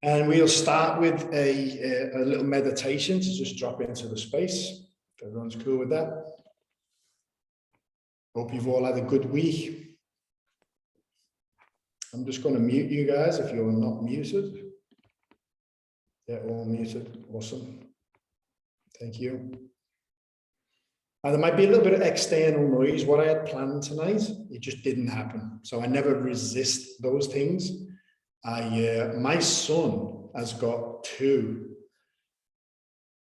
And we'll start with a little meditation to just drop into the space. If everyone's cool with that. Hope you've all had a good week. I'm just going to mute you guys if you're not muted. They're all muted. Awesome. Thank you. Now, there might be a little bit of external noise. What I had planned tonight, it just didn't happen. So I never resist those things. My son has got 2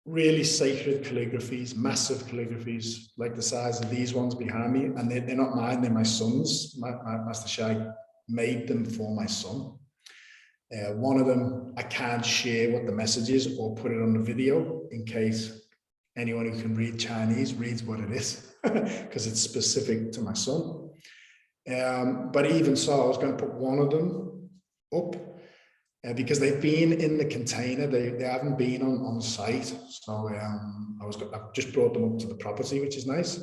really sacred calligraphies, massive calligraphies, like the size of these ones behind me. And they're not mine, they're my son's. My Master Shai made them for my son. One of them, I can't share what the message is or put it on the video in case anyone who can read Chinese reads what it is, because it's specific to my son. But even so, I was going to put one of them up because they've been in the container. They haven't been on site. So I've just brought them up to the property, which is nice.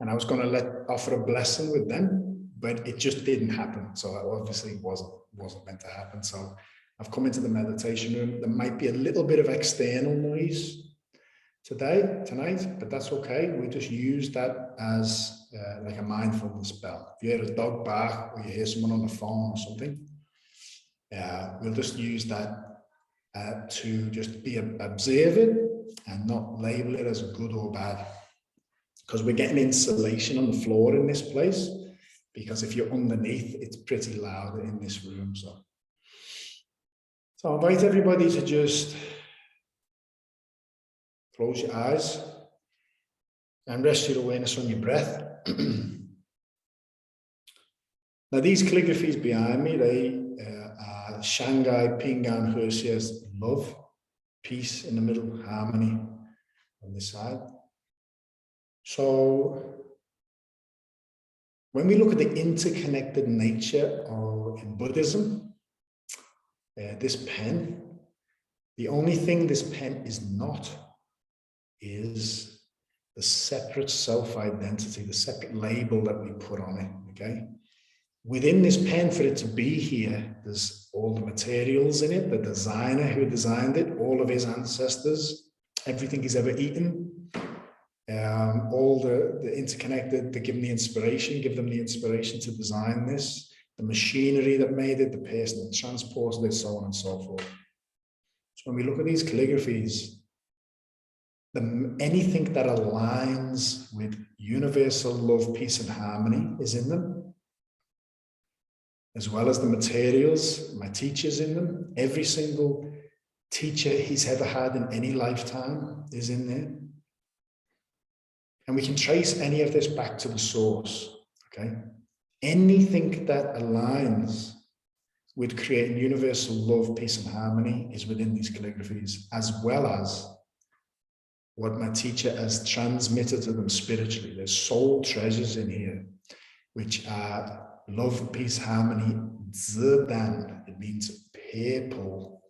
And I was going to offer a blessing with them, but it just didn't happen. So it obviously wasn't meant to happen. So I've come into the meditation room. There might be a little bit of external noise tonight, but that's okay. We just use that as like a mindfulness bell. If you hear a dog bark or you hear someone on the phone or something, we'll just use that to just be observant and not label it as good or bad. Because we're getting insulation on the floor in this place, because if you're underneath, it's pretty loud in this room. So I invite everybody to just close your eyes and rest your awareness on your breath. Now, these calligraphies behind me, they are Shanghai Ping'an Hesia's love, peace in the middle, harmony on this side. So when we look at the interconnected nature in Buddhism, this pen, the only thing this pen is not is the separate self-identity, the separate label that we put on it, okay? Within this pen, for it to be here, there's all the materials in it, the designer who designed it, all of his ancestors, everything he's ever eaten, all the interconnected, to give them the inspiration to design this, the machinery that made it, the person that transported it, so on and so forth. So when we look at these calligraphies, anything that aligns with universal love, peace, and harmony is in them, as well as the materials, my teachers in them. Every single teacher he's ever had in any lifetime is in there. And we can trace any of this back to the source, okay? Anything that aligns with creating universal love, peace, and harmony is within these calligraphies, as well as what my teacher has transmitted to them spiritually. There's soul treasures in here, which are love, peace, harmony, Zdan. It means purple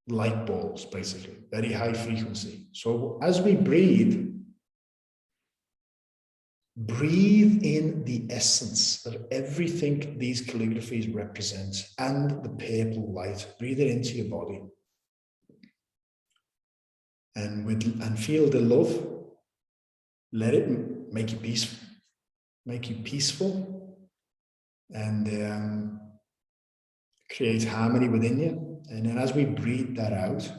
light balls, basically, very high frequency. So as we breathe in the essence of everything these calligraphies represent and the purple light. Breathe it into your body. And feel the love. Let it make you peaceful, and create harmony within you. And then as we breathe that out,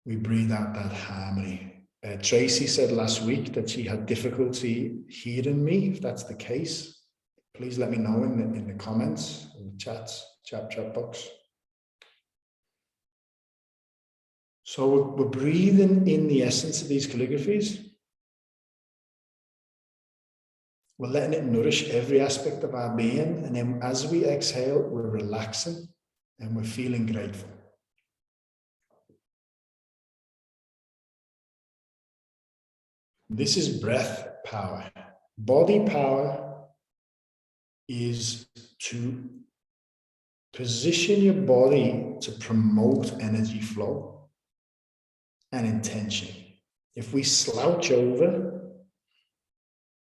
we breathe out that harmony. Tracy said last week that she had difficulty hearing me. If that's the case, please let me know in the comments, in the chat box. So we're breathing in the essence of these calligraphies. We're letting it nourish every aspect of our being. And then as we exhale, we're relaxing and we're feeling grateful. This is breath power. Body power is to position your body to promote energy flow and intention. If we slouch over,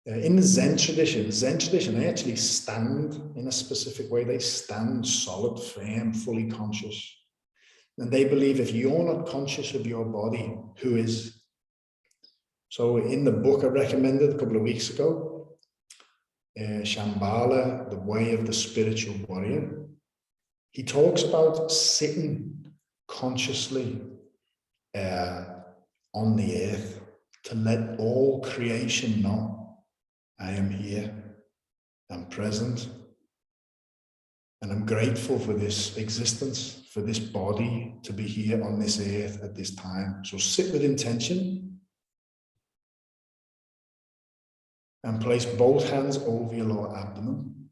In the Zen tradition, they actually stand in a specific way. They stand solid, firm, fully conscious. And they believe if you're not conscious of your body, who is? So in the book I recommended a couple of weeks ago, Shambhala, The Way of the Spiritual Warrior, he talks about sitting consciously on the earth to let all creation know I am here, I'm present, and I'm grateful for this existence, for this body to be here on this earth at this time. So sit with intention and place both hands over your lower abdomen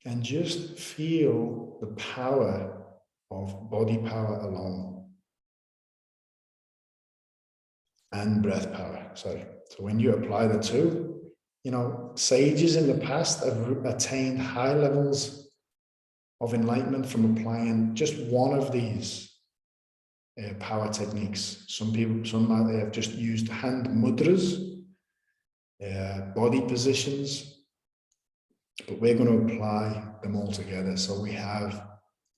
and just feel the power of body power alone and breath power, sorry. So when you apply the two, you know, sages in the past have attained high levels of enlightenment from applying just one of these power techniques. Some have just used hand mudras, body positions, but we're going to apply them all together. So we have,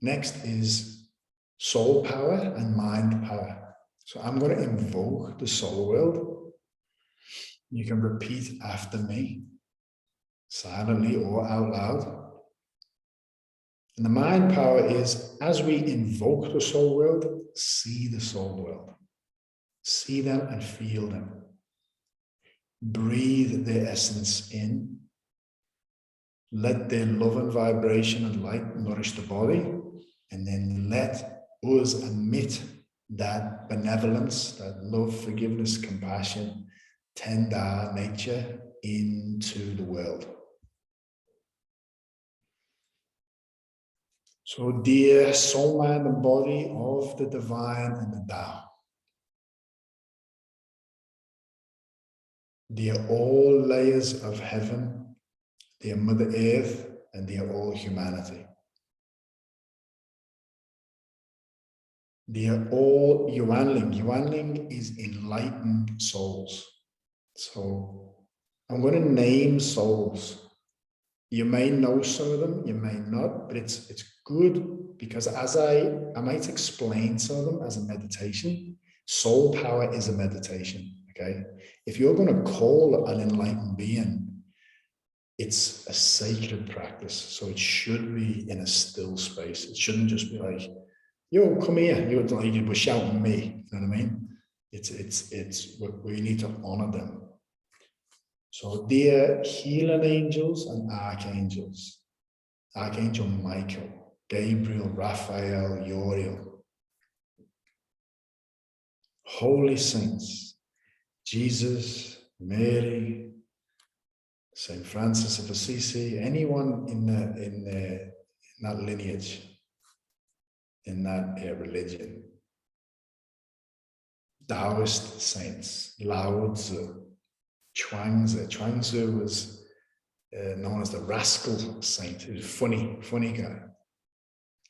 next is soul power and mind power. So I'm going to invoke the soul world. You can repeat after me, silently or out loud. And the mind power is, as we invoke the soul world, see the soul world. See them and feel them. Breathe their essence in. Let their love and vibration and light nourish the body. And then let us emit that benevolence, that love, forgiveness, compassion, tender nature into the world. So dear soul, mind and body of the divine and the Tao, dear all layers of heaven, dear Mother Earth, and dear all humanity, dear all Yuanling is enlightened souls. So I'm going to name souls. You may know some of them, you may not, but it's good because as I might explain some of them as a meditation. Soul power is a meditation, okay? If you're going to call an enlightened being, it's a sacred practice. So it should be in a still space. It shouldn't just be like, yo, come here. You were shouting me. You know what I mean? We need to honor them. So dear healing angels and archangels, Archangel Michael, Gabriel, Raphael, Uriel, holy saints, Jesus, Mary, Saint Francis of Assisi, anyone in that lineage, in that religion, Taoist Saints, Lao Tzu, Chuangzi. Chuangzi was known as the rascal saint. He was a funny guy.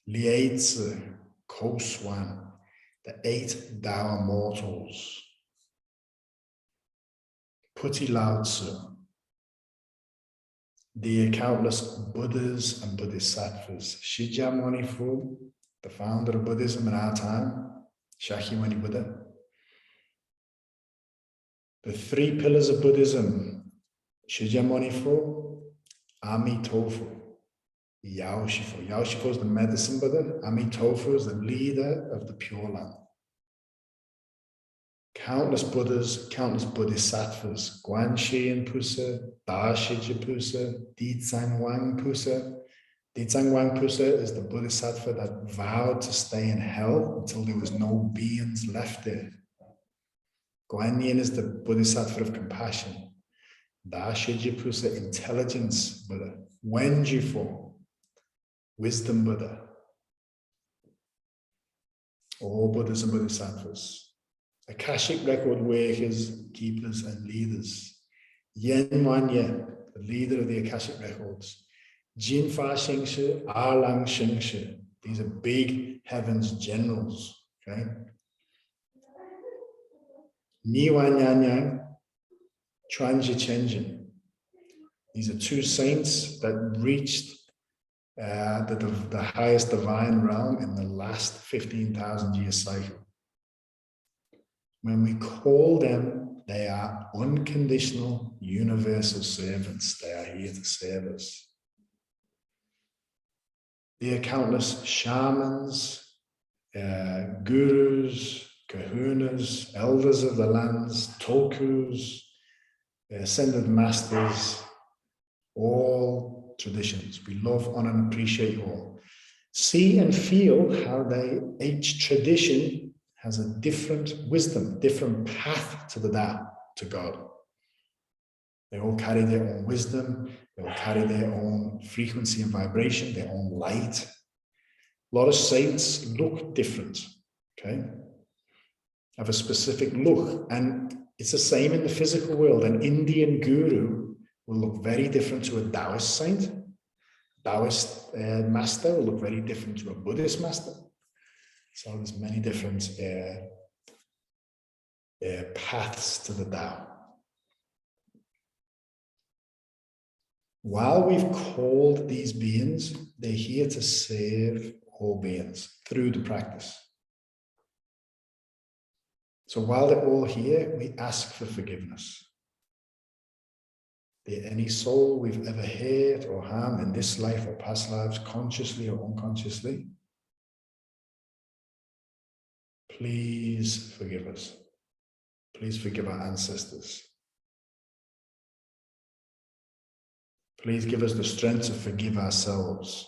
Liezi, Ko Swan, the 8 Tao Immortals, Puti Lao Tzu, the countless Buddhas and Bodhisattvas, Shakyamuni Fu, the founder of Buddhism in our time, Shakyamuni Buddha. The 3 pillars of Buddhism, Shakyamuni Fu, Amitofu, Yao Shifu. Yao Shifu is the medicine Buddha. Amitofu is the leader of the Pure Land. Countless Buddhas, countless Bodhisattvas, Guanxi Pusa, Dashi Pusa, Dizang Wang Pusa. Dizang Wang Pusa is the Bodhisattva that vowed to stay in hell until there was no beings left there. Guanyin is the Bodhisattva of compassion. Dashi Pusa, intelligence Buddha. Wenjifu, wisdom Buddha. All Buddhas and Bodhisattvas. Akashic record workers, keepers, and leaders. Yen Wanye, the leader of the Akashic records. Jin Fa Xingshi, Alang Xingshi. These are big heavens generals. Okay. Ni Wan Yan Yang, Changing. These are two saints that reached the highest divine realm in the last 15,000 year cycle. When we call them, they are unconditional, universal servants. They are here to serve us. There are countless shamans, gurus, kahunas, elders of the lands, tulkus, ascended masters, all traditions. We love, honor, and appreciate all. See and feel how each tradition has a different wisdom, different path to the Tao, to God. They all carry their own wisdom, they all carry their own frequency and vibration, their own light. A lot of saints look different, okay? Have a specific look, and it's the same in the physical world. An Indian guru will look very different to a Taoist saint. Taoist master will look very different to a Buddhist master. So there's many different paths to the Tao. While we've called these beings, they're here to serve all beings through the practice. So while they're all here, we ask for forgiveness. There any soul we've ever hurt or harmed in this life or past lives, consciously or unconsciously, please forgive us. Please forgive our ancestors. Please give us the strength to forgive ourselves.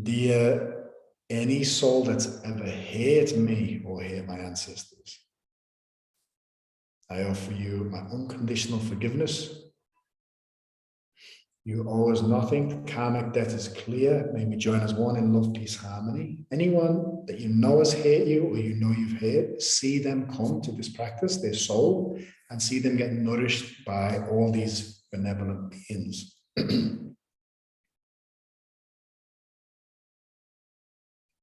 Dear, any soul that's ever hurt me or hurt my ancestors, I offer you my unconditional forgiveness. You owe us nothing. The karmic debt is clear. May we join as one in love, peace, harmony. Anyone that you know has hurt you or you know you've hurt, see them come to this practice, their soul, and see them get nourished by all these benevolent beings.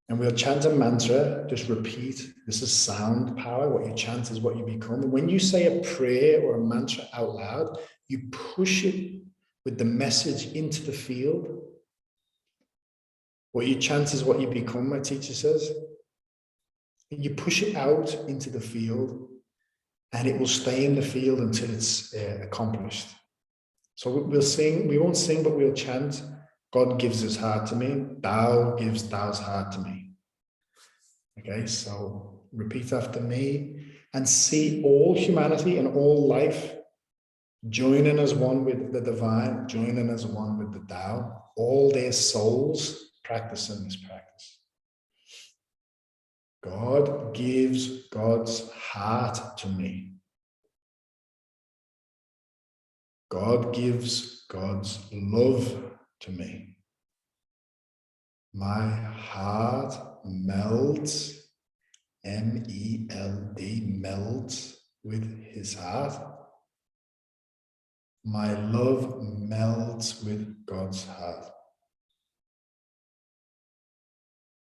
And we'll chant a mantra, just repeat. This is sound power. What you chant is what you become. And when you say a prayer or a mantra out loud, you push it with the message into the field. What you chant is what you become, my teacher says. And you push it out into the field, and it will stay in the field until it's accomplished. So we'll sing, we won't sing, but we'll chant, God gives his heart to me, Tao gives Tao's heart to me. Okay, so repeat after me and see all humanity and all life joining as one with the divine, joining as one with the Tao, all their souls practicing this practice. God gives God's heart to me. God gives God's love to me. My heart melds, M-E-L-D, melds with his heart. My love melds with God's heart.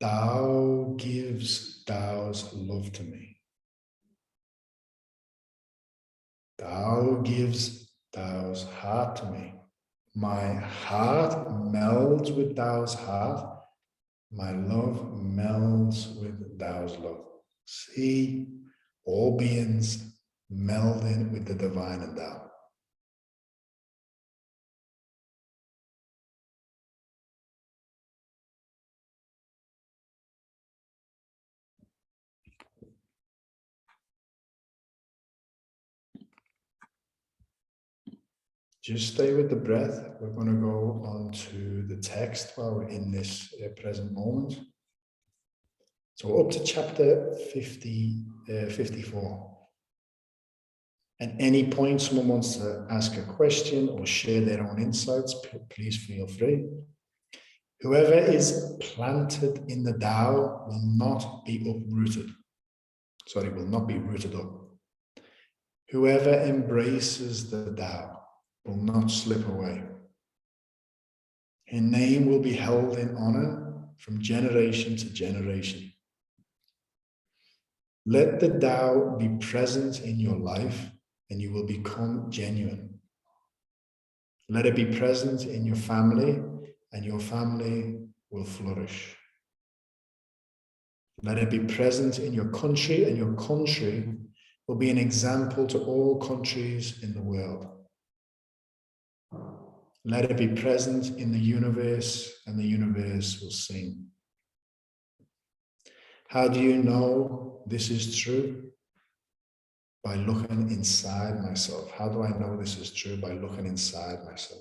Tao gives Tao's love to me. Tao gives Tao's heart to me. My heart melds with Tao's heart. My love melds with Tao's love. See all beings melding with the divine and Tao. Just stay with the breath. We're going to go on to the text while we're in this present moment. So up to chapter 54. At any point someone wants to ask a question or share their own insights, please feel free. Whoever is planted in the Tao will not be uprooted. Sorry, will not be rooted up. Whoever embraces the Tao will not slip away. Her name will be held in honor from generation to generation. Let the Tao be present in your life and you will become genuine. Let it be present in your family, and your family will flourish. Let it be present in your country, and your country will be an example to all countries in the world. Let it be present in the universe, and the universe will sing. How do you know this is true? By looking inside myself. How do I know this is true? By looking inside myself.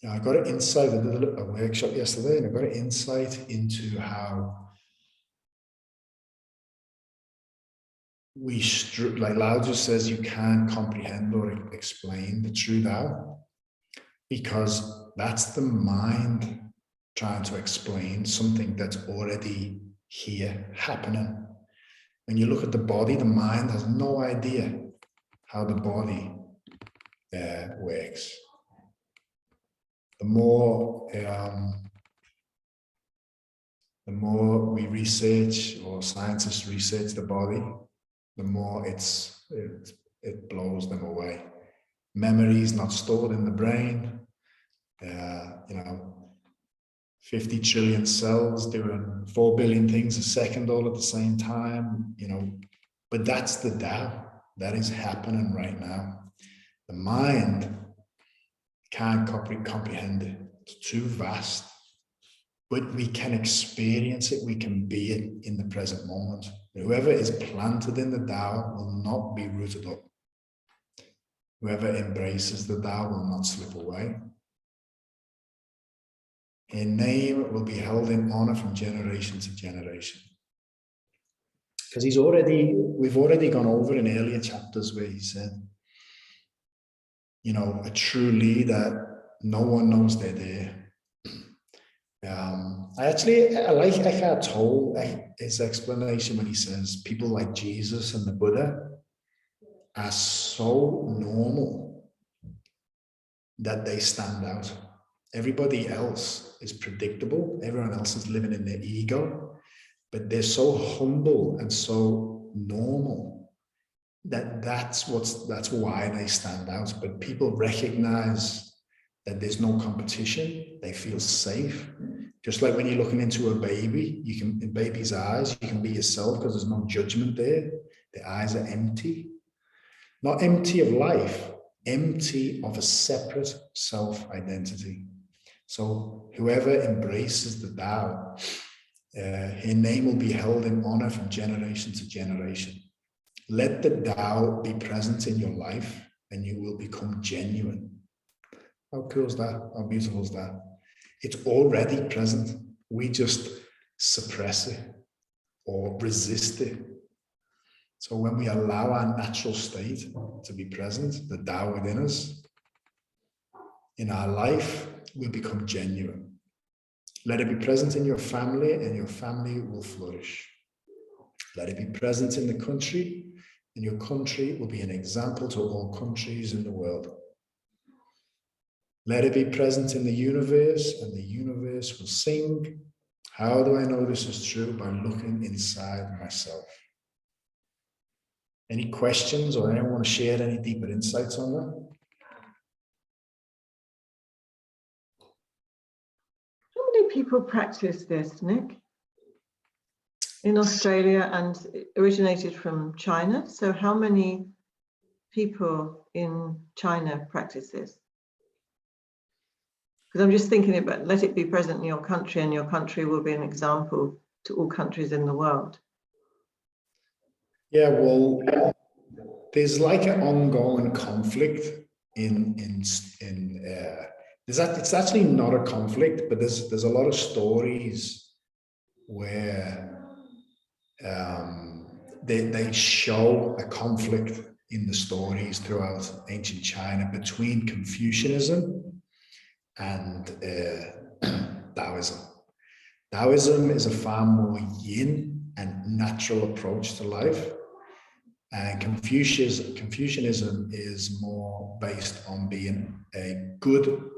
Yeah, I got an insight. I did a workshop yesterday, and I got an insight into how we, like Lao just says, you can't comprehend or explain the true Tao, because that's the mind trying to explain something that's already here, happening. When you look at the body, the mind has no idea how the body works. The more we research, or scientists research the body, the more it blows them away. Memory is not stored in the brain. 50 trillion cells doing 4 billion things a second all at the same time, but that's the Tao that is happening right now. The mind can't comprehend it. It's too vast, but we can experience it. We can be it in the present moment. Whoever is planted in the Tao will not be rooted up. Whoever embraces the Tao will not slip away. Her name will be held in honor from generation to generation. Because we've already gone over in earlier chapters where he said, a true leader, no one knows they're there. I like Eckhart Tolle, his explanation when he says people like Jesus and the Buddha are so normal that they stand out. Everybody else is predictable. Everyone else is living in their ego, but they're so humble and so normal that's why they stand out. But people recognize that there's no competition. They feel safe. Just like when you're looking into a baby, in baby's eyes, you can be yourself because there's no judgment there. The eyes are empty. Not empty of life, empty of a separate self-identity. So whoever embraces the Tao, her name will be held in honor from generation to generation. Let the Tao be present in your life, and you will become genuine. How cool is that? How beautiful is that? It's already present. We just suppress it or resist it. So when we allow our natural state to be present, the Tao within us, in our life, we'll become genuine. Let it be present in your family, and your family will flourish. Let it be present in the country, and your country will be an example to all countries in the world. Let it be present in the universe, and the universe will sing. How do I know this is true? By looking inside myself. Any questions, or anyone want to share any deeper insights on that? How many people practice this, Nick? In Australia, and it originated from China. So how many people in China practice this? Because I'm just thinking about, let it be present in your country, and your country will be an example to all countries in the world. Yeah, well, there's like an ongoing conflict it's actually not a conflict, but there's a lot of stories where they show a conflict in the stories throughout ancient China between Confucianism and Taoism. Taoism is a far more yin and natural approach to life. And Confucianism is more based on being a good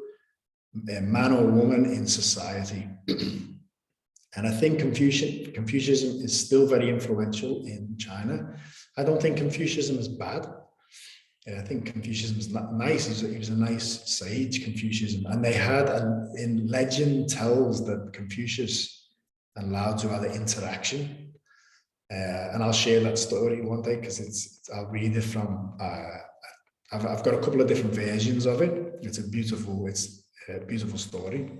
man or woman in society. And I think Confucianism is still very influential in China. I don't think Confucianism is bad. I think Confucianism is nice. He was a nice sage, Confucianism. And they had, in legend tells that Confucius and Lao Tzu had an interaction. And I'll share that story one day because I'll read it from, I've got a couple of different versions of it. It's a beautiful story.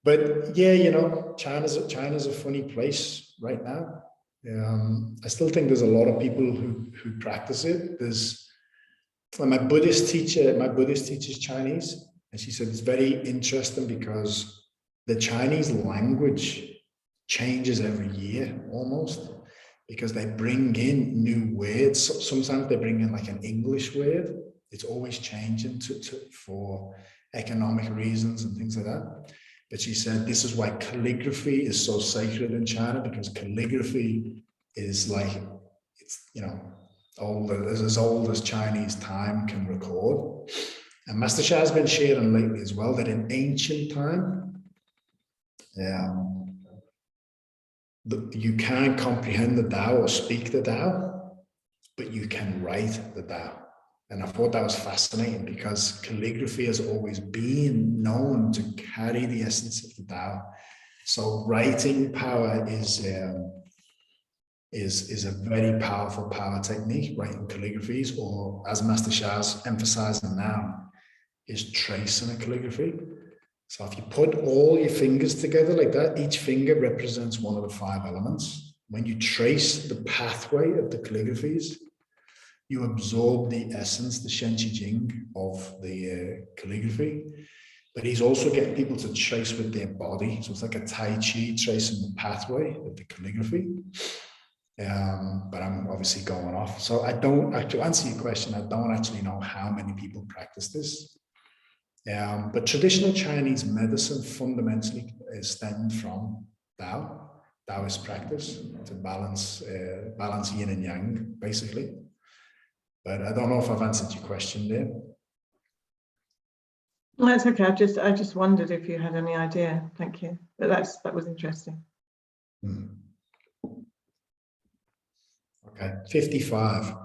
But yeah, you know, China's a funny place right now. I still think there's a lot of people who practice it. My Buddhist teacher's Chinese, and she said it's very interesting because the Chinese language changes every year almost, because they bring in new words. Sometimes they bring in like an English word. It's always changing for economic reasons and things like that. But she said this is why calligraphy is so sacred in China, because calligraphy is like, it's, you know, as old as Chinese time can record. And Master Sha has been sharing lately as well that in ancient time, you can't comprehend the Tao or speak the Tao, but you can write the Tao. And I thought that was fascinating, because calligraphy has always been known to carry the essence of the Tao. So writing power is a very powerful power technique, writing calligraphies, or as Master Sha's emphasizing now, is tracing a calligraphy. So if you put all your fingers together like that, each finger represents one of the 5 elements. When you trace the pathway of the calligraphies, you absorb the essence, the ching of the calligraphy. But he's also getting people to trace with their body. So it's like a Tai Chi tracing the pathway of the calligraphy. But I'm obviously going off. So to answer your question, I don't actually know how many people practice this. But traditional Chinese medicine fundamentally stemmed from Taoist practice to balance yin and yang, basically. But I don't know if I've answered your question there. That's okay. I just wondered if you had any idea. Thank you. But that was interesting. Okay. 55.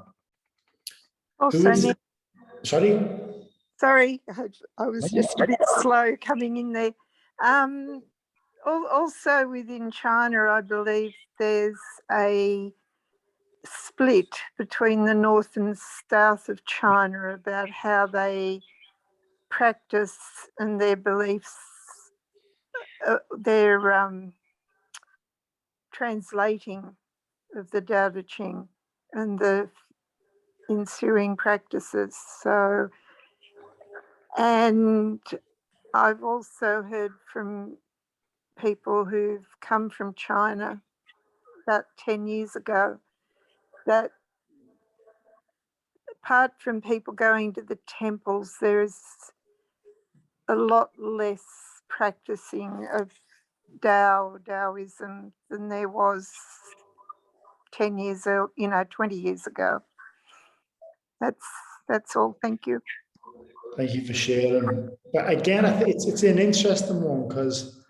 Also, Sorry? Sorry, I was just a bit slow coming in there. Also within China, I believe there's a split between the north and south of China about how they practice and their beliefs, their translating of the Tao Te Ching and the ensuing practices. So, and I've also heard from people who've come from China about 10 years ago that apart from people going to the temples, there's a lot less practicing of Taoism than there was 10 years, 20 years ago. That's all. Thank you. Thank you for sharing. But again, I think it's an interesting one, because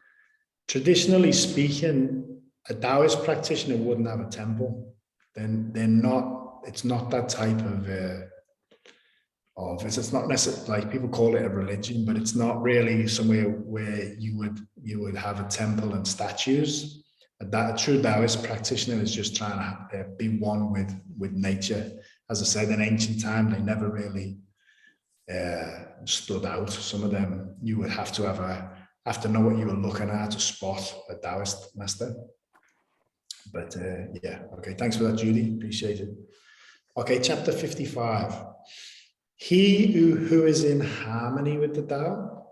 traditionally speaking, a Taoist practitioner wouldn't have a temple. Then they're not. It's not that type of. It's not necessarily, like people call it a religion, but it's not really somewhere where you would have a temple and statues. A true Taoist practitioner is just trying to be one with nature. As I said, in ancient time, they never really stood out. Some of them you would have to know what you were looking at to spot a Taoist master. But yeah, okay, thanks for that, Judy. Appreciate it. Okay, chapter 55. He who is in harmony with the Tao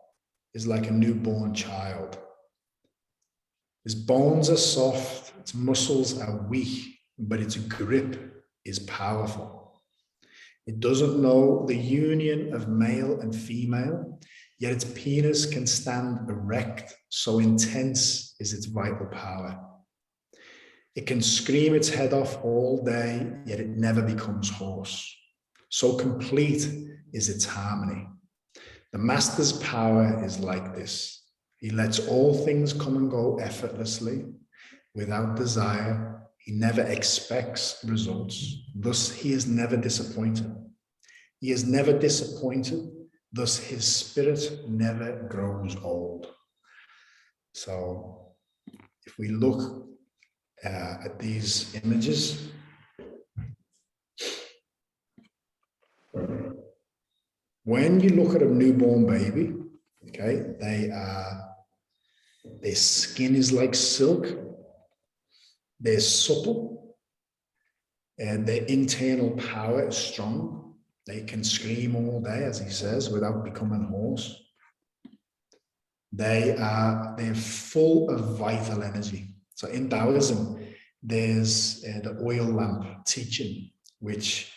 is like a newborn child. His bones are soft, its muscles are weak, but its grip is powerful. It doesn't know the union of male and female, yet its penis can stand erect, so intense is its vital power. It can scream its head off all day, yet it never becomes hoarse. So complete is its harmony. The master's power is like this. He lets all things come and go effortlessly, without desire. He never expects results. Thus, he is never disappointed. He is never disappointed. Thus, his spirit never grows old. So, if we look at these images, when you look at a newborn baby, okay, their skin is like silk, they're supple, and their internal power is strong. They can scream all day, as he says, without becoming hoarse. They're full of vital energy. So in Taoism, there's the oil lamp teaching, which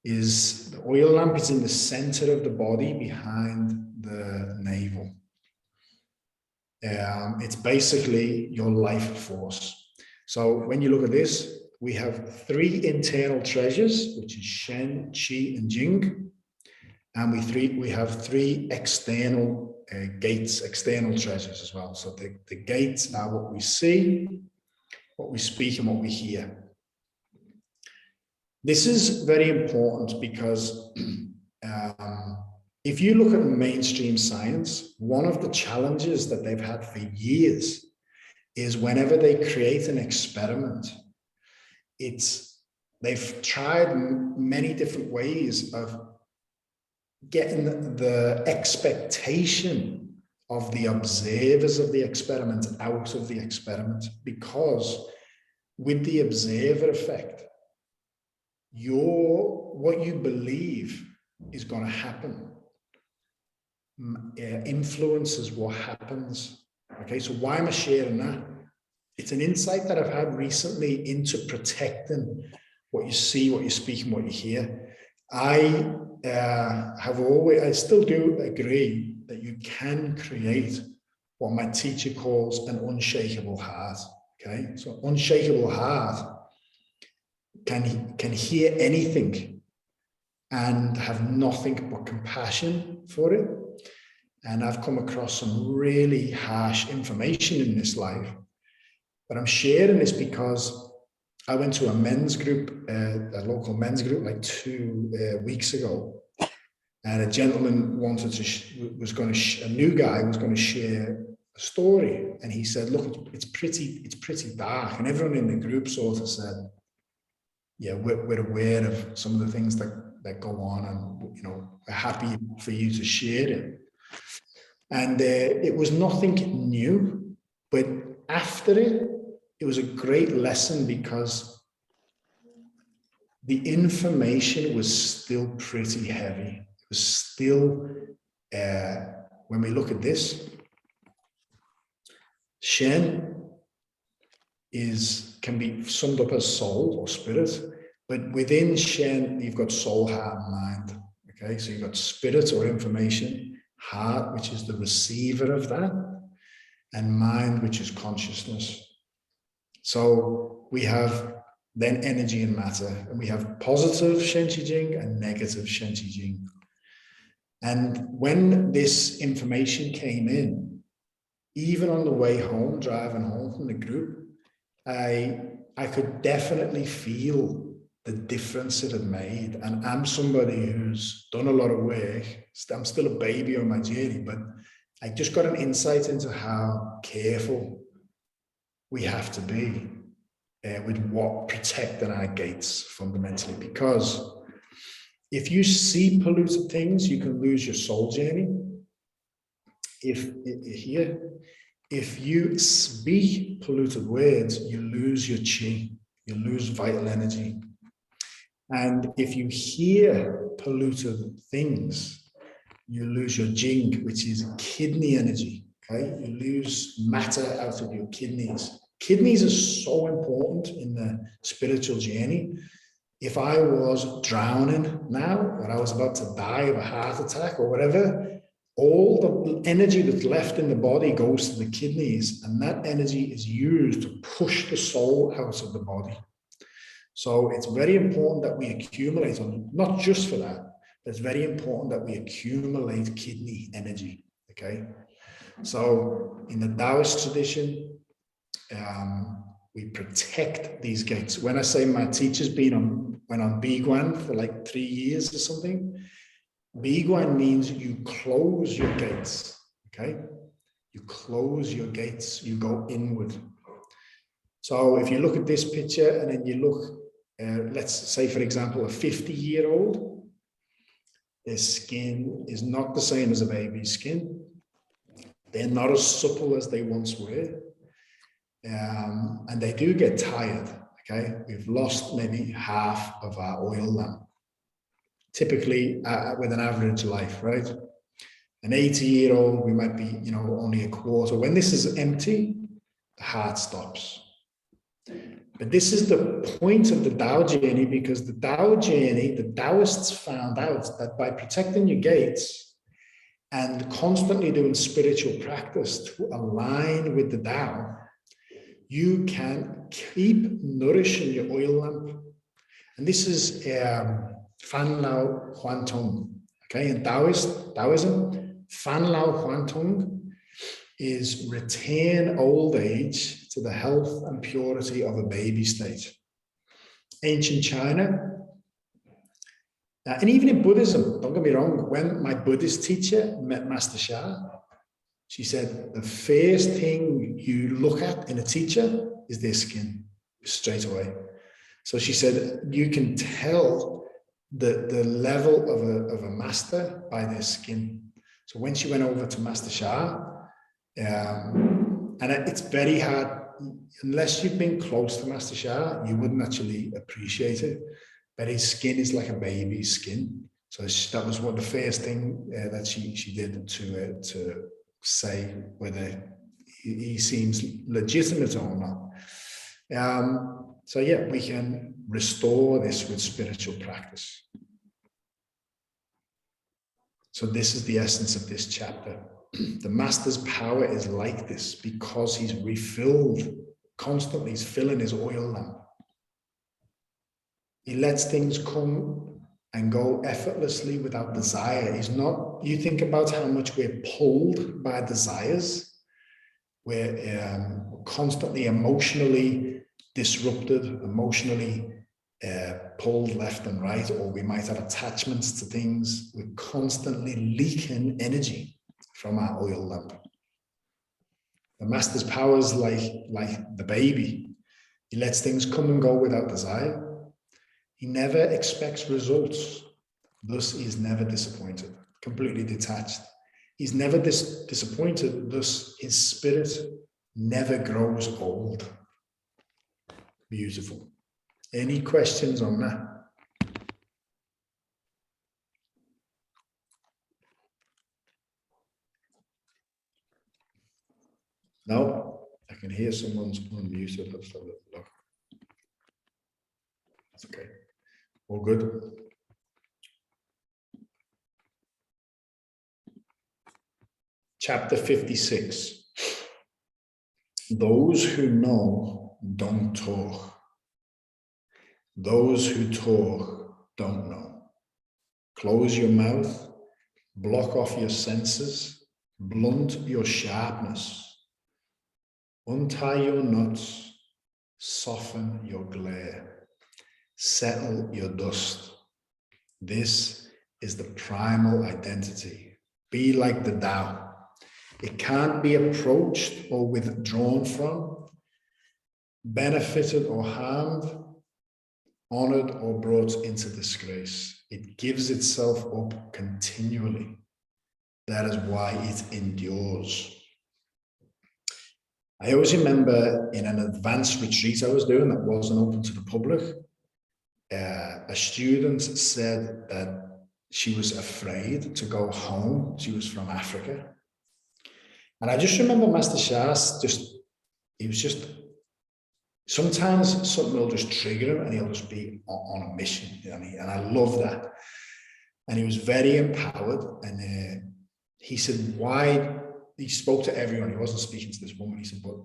is the oil lamp is in the center of the body behind the navel. It's basically your life force. So when you look at this, we have 3 internal treasures, which is Shen, Qi, and Jing. And we have 3 external gates, external treasures as well. So the gates are what we see, what we speak, and what we hear. This is very important because if you look at mainstream science, one of the challenges that they've had for years is whenever they create an experiment, they've tried many different ways of getting the expectation of the observers of the experiment out of the experiment, because with the observer effect, what you believe is going to happen influences what happens. Okay, so why am I sharing that? It's an insight that I've had recently into protecting what you see, what you speak, and what you hear. I still do agree that you can create what my teacher calls an unshakable heart. Okay, so unshakable heart can hear anything and have nothing but compassion for it. And I've come across some really harsh information in this life. But I'm sharing this because I went to a men's group, a local men's group, like 2 weeks ago. And a gentleman a new guy was going to share a story. And he said, look, it's pretty dark. And everyone in the group sort of said, yeah, we're aware of some of the things that go on, and, you know, we're happy for you to share it. And it was nothing new, but after it was a great lesson, because the information was still pretty heavy. It was still, when we look at this, Shen can be summed up as soul or spirit, but within Shen, you've got soul, heart, and mind. Okay, so you've got spirit or information, heart, which is the receiver of that, and mind, which is consciousness. So we have then energy and matter, and we have positive Shen Qi Jing and negative Shen Qi Jing. And when this information came in, even on the way home, driving home from the group, I could definitely feel the difference it had made. And I'm somebody who's done a lot of work. I'm still a baby on my journey, but I just got an insight into how careful we have to be with what protecting our gates fundamentally. Because if you see polluted things, you can lose your soul journey. If you speak polluted words, you lose your chi, you lose vital energy. And if you hear polluted things, you lose your jing, which is kidney energy. Okay, you lose matter out of your kidneys. Kidneys are so important in the spiritual journey. If I was drowning now, or I was about to die of a heart attack or whatever, all the energy that's left in the body goes to the kidneys, and that energy is used to push the soul out of the body. So it's very important that we accumulate, not just for that, but it's very important that we accumulate kidney energy, okay? So in the Taoist tradition, we protect these gates. When I say my teacher's went on Biguan for like 3 years or something, Biguan means you close your gates, okay? You close your gates, you go inward. So if you look at this picture and then you look, let's say, for example, a 50-year-old, their skin is not the same as a baby's skin. They're not as supple as they once were. And they do get tired, okay? We've lost maybe half of our oil lamp, typically with an average life, right? An 80-year-old, we might be, only a quarter. When this is empty, the heart stops. But this is the point of the Tao journey, because the Tao journey, the Taoists found out that by protecting your gates and constantly doing spiritual practice to align with the Tao, you can keep nourishing your oil lamp. And this is Fan Lao Huan Tong. Okay, in Taoism, Fan Lao Huan Tong is retain old age to the health and purity of a baby state. Ancient China, and even in Buddhism, don't get me wrong, when my Buddhist teacher met Master Sha, she said, the first thing you look at in a teacher is their skin, straight away. So she said, you can tell the level of a master by their skin. So when she went over to Master Sha, and it's very hard, unless you've been close to Master Sha, you wouldn't actually appreciate it. But his skin is like a baby's skin. So that was the first thing that she did to say whether he seems legitimate or not. So yeah, we can restore this with spiritual practice. So this is the essence of this chapter. The master's power is like this because he's refilled constantly. He's filling his oil lamp. He lets things come and go effortlessly without desire. He's not, you think about how much we're pulled by desires. We're constantly emotionally disrupted, emotionally pulled left and right, or we might have attachments to things. We're constantly leaking energy from our oil lamp. The master's power is like the baby. He lets things come and go without desire. He never expects results. Thus, he is never disappointed, completely detached. He's never disappointed. Thus, his spirit never grows old. Beautiful. Any questions on that? No, I can hear someone's unmuted. Let's have a look. That's okay. All good. Chapter 56. Those who know don't talk. Those who talk don't know. Close your mouth, block off your senses, blunt your sharpness. Untie your knots, soften your glare, settle your dust. This is the primal identity. Be like the Tao. It can't be approached or withdrawn from, benefited or harmed, honored or brought into disgrace. It gives itself up continually. That is why it endures. I always remember in an advanced retreat I was doing that wasn't open to the public, a student said that she was afraid to go home. She was from Africa. And I just remember Master Shas, he was just, sometimes something will just trigger him and he'll just be on a mission. And I love that. And he was very empowered. And he said, why? He spoke to everyone. He wasn't speaking to this woman. He said, but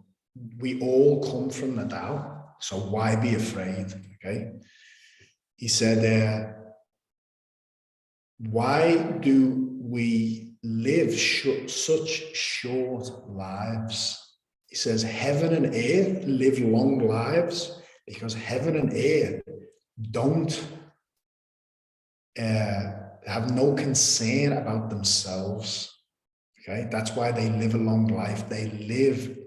we all come from the Tao. So why be afraid? Okay. He said, why do we live such short lives. He says, heaven and earth live long lives because heaven and earth don't have no concern about themselves. Okay, that's why they live a long life. They live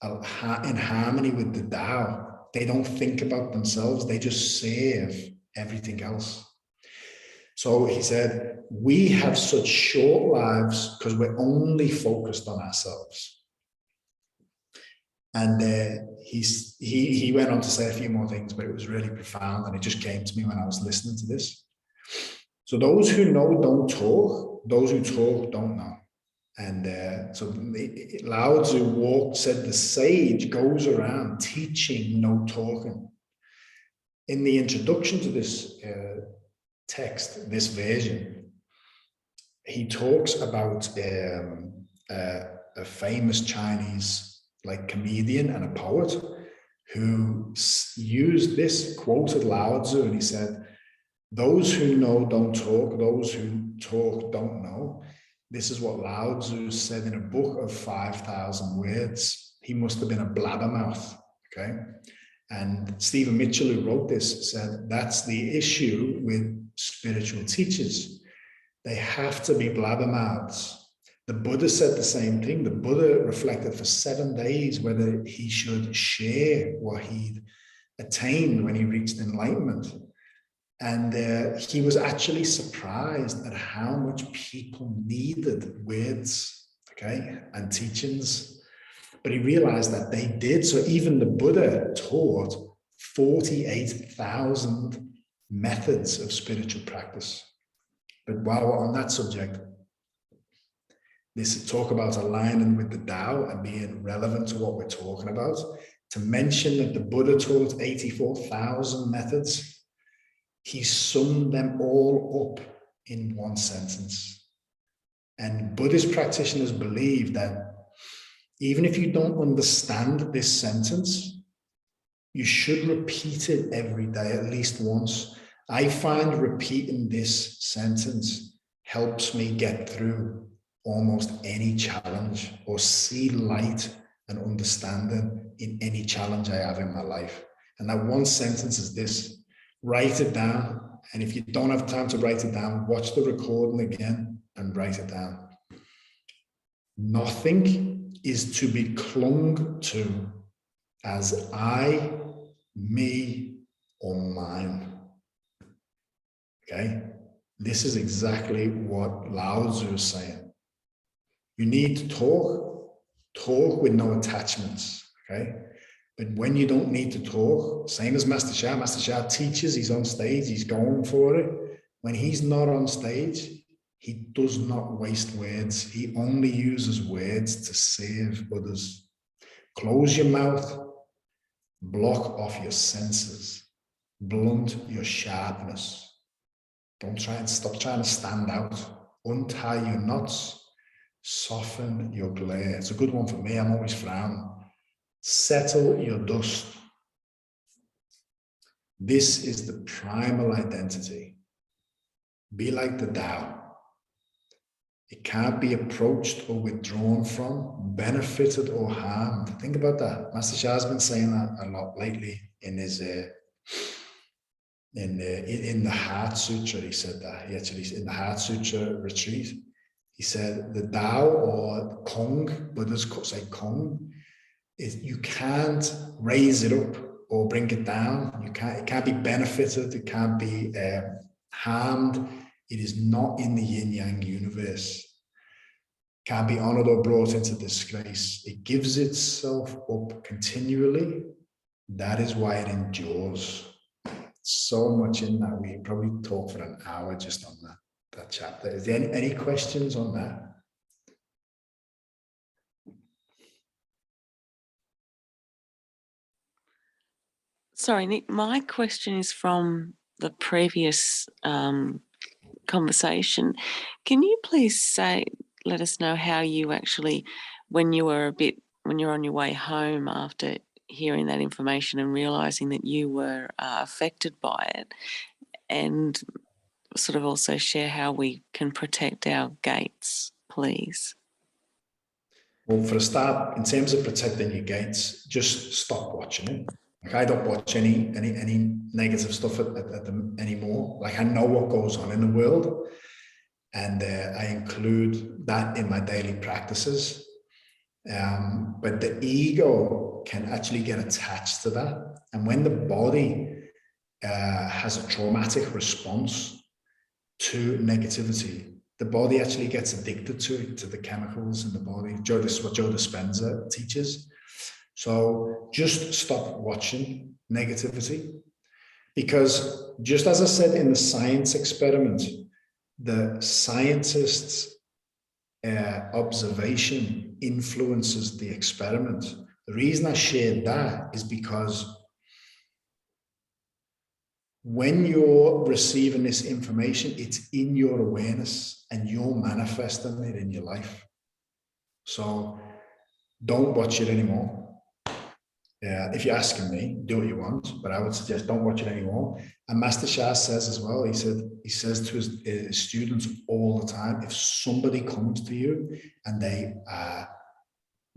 in harmony with the Tao. They don't think about themselves. They just serve everything else. So he said, we have such short lives because we're only focused on ourselves. And he went on to say a few more things, but it was really profound. And it just came to me when I was listening to this. So those who know don't talk. Those who talk don't know. And so Lao Tzu said the sage goes around teaching, no talking. In the introduction to this text, this version, he talks about a famous Chinese comedian and a poet who used this, quoted Lao Tzu, and he said, those who know don't talk, those who talk don't know. This is what Lao Tzu said in a book of 5,000 words. He must have been a blabbermouth, okay? And Stephen Mitchell, who wrote this, said that's the issue with spiritual teachers. They have to be blabbermouths. The Buddha said the same thing. The Buddha reflected for 7 days whether he should share what he'd attained when he reached enlightenment. And he was actually surprised at how much people needed words, okay, and teachings. But he realized that they did. So even the Buddha taught 48,000 methods of spiritual practice. But while we're on that subject, this talk about aligning with the Tao and being relevant to what we're talking about, to mention that the Buddha taught 84,000 methods, he summed them all up in one sentence. And Buddhist practitioners believe that even if you don't understand this sentence, you should repeat it every day, at least once. I find repeating this sentence helps me get through almost any challenge or see light and understanding in any challenge I have in my life. And that one sentence is this: write it down. And if you don't have time to write it down, watch the recording again and write it down. Nothing is to be clung to as I, me, or mine. Okay? This is exactly what Lao Tzu is saying. You need to talk with no attachments. Okay? But when you don't need to talk, same as Master Sha teaches, he's on stage, he's going for it. When he's not on stage, he does not waste words. He only uses words to serve others. Close your mouth, block off your senses, blunt your sharpness. Stop trying to stand out. Untie your knots, soften your glare. It's a good one for me. I'm always frowning. Settle your dust. This is the primal identity. Be like the Tao. It can't be approached or withdrawn from, benefited or harmed. Think about that. Master Shah has been saying that a lot lately in his in the Heart Sutra. He said that. He actually, in the Heart Sutra retreat, he said the Tao, or Kong, Buddhists say Kong, you can't raise it up or bring it down. It can't be benefited. It can't be harmed. It is not in the yin-yang universe. It can't be honored or brought into disgrace. It gives itself up continually. That is why it endures. So much in that. We can probably talk for an hour just on that chapter. Is there any questions on that? Sorry, Nick, my question is from the previous conversation. Can you please let us know how you actually, when you're on your way home after hearing that information and realizing that you were affected by it, and sort of also share how we can protect our gates please? Well, for a start, in terms of protecting your gates, just stop watching it. Like, I don't watch any negative stuff at them anymore. Like, I know what goes on in the world, and I include that in my daily practices. But the ego can actually get attached to that, and when the body has a traumatic response to negativity, the body actually gets addicted to it, to the chemicals in the body. This is what Joe Dispenza teaches. So just stop watching negativity, because just as I said in the science experiment, the scientist's observation influences the experiment. The reason I shared that is because when you're receiving this information, it's in your awareness and you're manifesting it in your life. So don't watch it anymore. If you're asking me, do what you want, but I would suggest don't watch it anymore. And Master Shah says as well, he says to his students all the time, if somebody comes to you and they are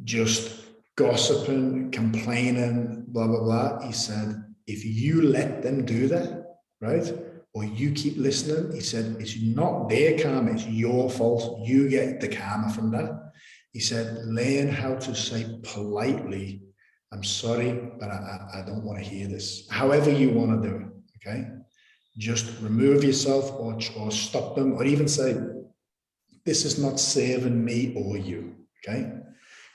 just gossiping, complaining, blah, blah, blah, he said, if you let them do that, right, or you keep listening, he said, it's not their karma, it's your fault. You get the karma from that. He said, learn how to say politely, I'm sorry, but I don't want to hear this. However you want to do it, okay? Just remove yourself or stop them, or even say, this is not serving me or you, okay?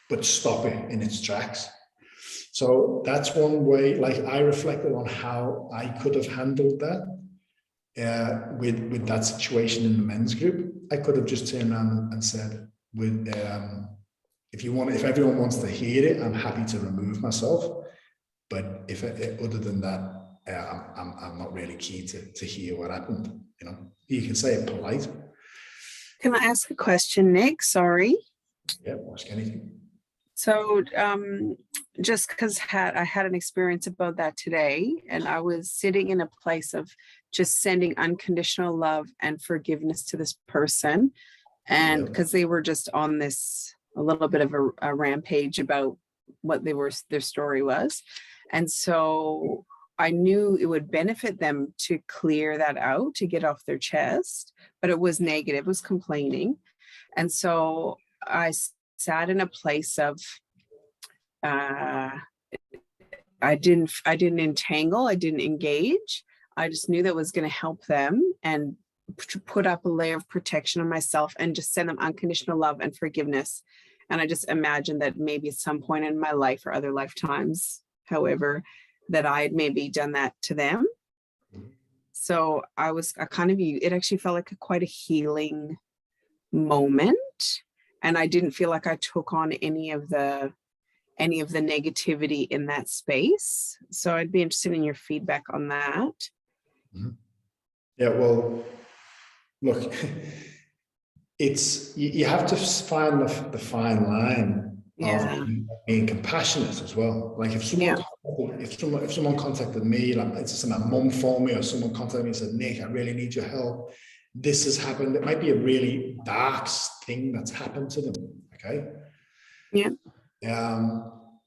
But stop it in its tracks. So that's one way. Like, I reflected on how I could have handled that with that situation in the men's group. I could have just turned around and said, if everyone wants to hear it, I'm happy to remove myself. But other than that, I'm not really keen to hear what happened. You know, you can say it polite. Can I ask a question, Nick? Sorry. Yeah, ask anything. So just because I had an experience about that today, and I was sitting in a place of just sending unconditional love and forgiveness to this person. And because they were just on this, a little bit of a rampage about what their story was. And so I knew it would benefit them to clear that out, to get off their chest, but it was negative, it was complaining. And so I sat in a place of, I didn't entangle, I didn't engage. I just knew that was going to help them and put up a layer of protection on myself and just send them unconditional love and forgiveness. And I just imagined that maybe at some point in my life or other lifetimes, however, that I had maybe done that to them. So it actually felt like quite a healing moment. And I didn't feel like I took on any of the negativity in that space. So I'd be interested in your feedback on that. Yeah, well, look, you have to find the fine line of being compassionate as well. Like, if someone contacted me, like it's my mum phoned me, or someone contacted me and said, Nick, I really need your help. This has happened. It might be a really dark thing that's happened to them. Okay. Yeah.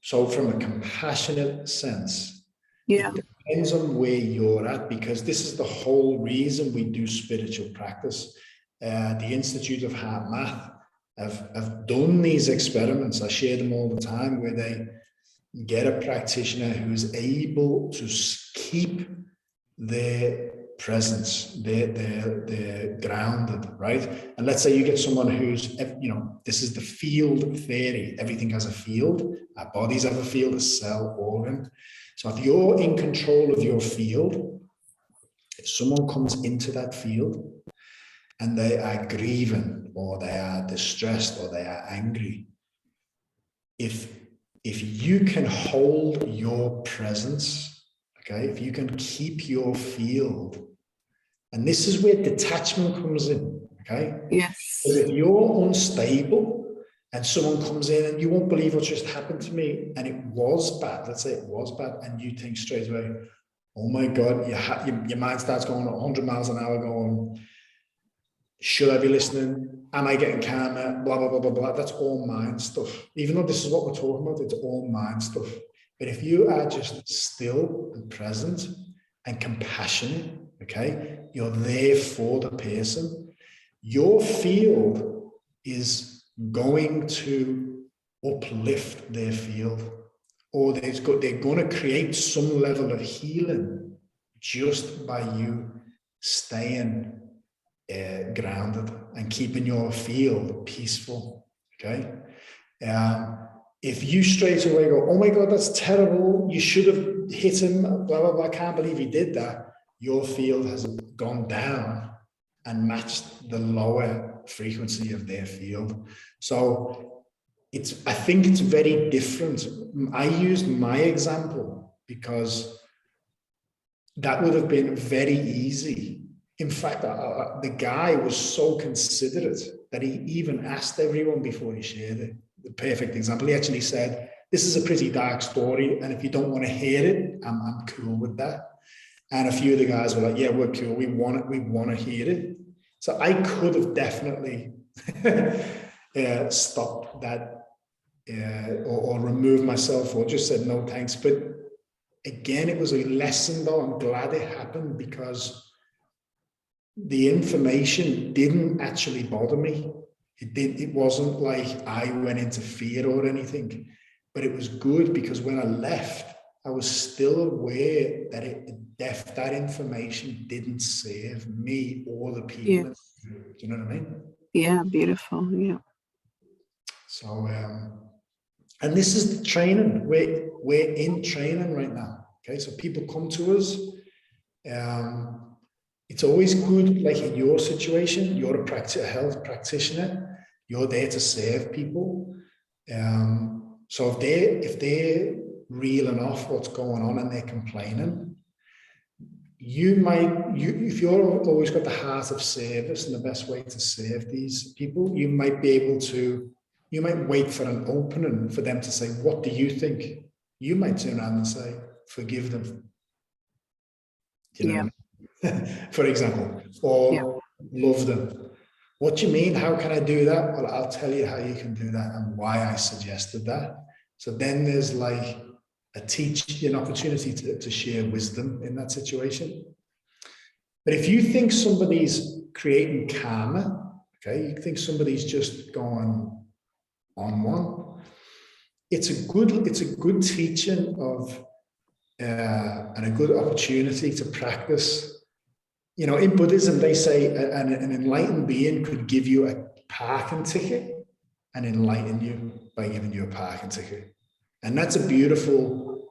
So from a compassionate sense, it depends on where you're at, because this is the whole reason we do spiritual practice. The Institute of Heart Math have done these experiments. I share them all the time, where they get a practitioner who's able to keep their presence, they're grounded, right? And let's say you get someone who's, this is the field theory. Everything has a field. Our bodies have a field, a cell, organ. So if you're in control of your field, if someone comes into that field and they are grieving, or they are distressed, or they are angry, if you can hold your presence, okay, if you can keep your field, and this is where detachment comes in, okay? Yes. Because if you're unstable and someone comes in and you won't believe what just happened to me, and it was bad, let's say it was bad, and you think straight away, oh my God, your mind starts going at 100 miles an hour going, should I be listening? am I getting karma, blah, blah, blah, blah, blah. That's all mind stuff. Even though this is what we're talking about, it's all mind stuff. But if you are just still and present and compassionate, okay, you're there for the person, your field is going to uplift their field, or they're going to create some level of healing just by you staying grounded and keeping your field peaceful, okay? If you straight away go, oh my God, that's terrible, you should have hit him, blah, blah, blah, I can't believe he did that, your field has gone down and matched the lower frequency of their field. So I think it's very different. I used my example because that would have been very easy. In fact, the guy was so considerate that he even asked everyone before he shared it. The perfect example. He actually said, this is a pretty dark story, and if you don't want to hear it, I'm cool with that. And a few of the guys were like, yeah, we're cool. We want to hear it. So I could have definitely stopped that or removed myself or just said, no, thanks. But again, it was a lesson though. I'm glad it happened because the information didn't actually bother me. It wasn't like I went into fear or anything, but it was good because when I left, I was still aware that that information didn't serve me or the people. Yeah. Do you know what I mean? Yeah, beautiful. Yeah. So, and this is the training. We're in training right now. Okay, so people come to us. It's always good, like in your situation, you're a health practitioner. You're there to serve people. So if they're reeling off what's going on and they're complaining, if you're always got the heart of service and the best way to serve these people, you might wait for an opening for them to say, what do you think? You might turn around and say, forgive them. You know what I mean? For example, or love them. What do you mean? How can I do that? Well, I'll tell you how you can do that and why I suggested that. So then there's like an opportunity to share wisdom in that situation. But if you think somebody's creating karma, okay, you think somebody's just going on one, it's a good teaching of and a good opportunity to practice. You know, in Buddhism, they say an enlightened being could give you a parking ticket and enlighten you by giving you a parking ticket. And that's a beautiful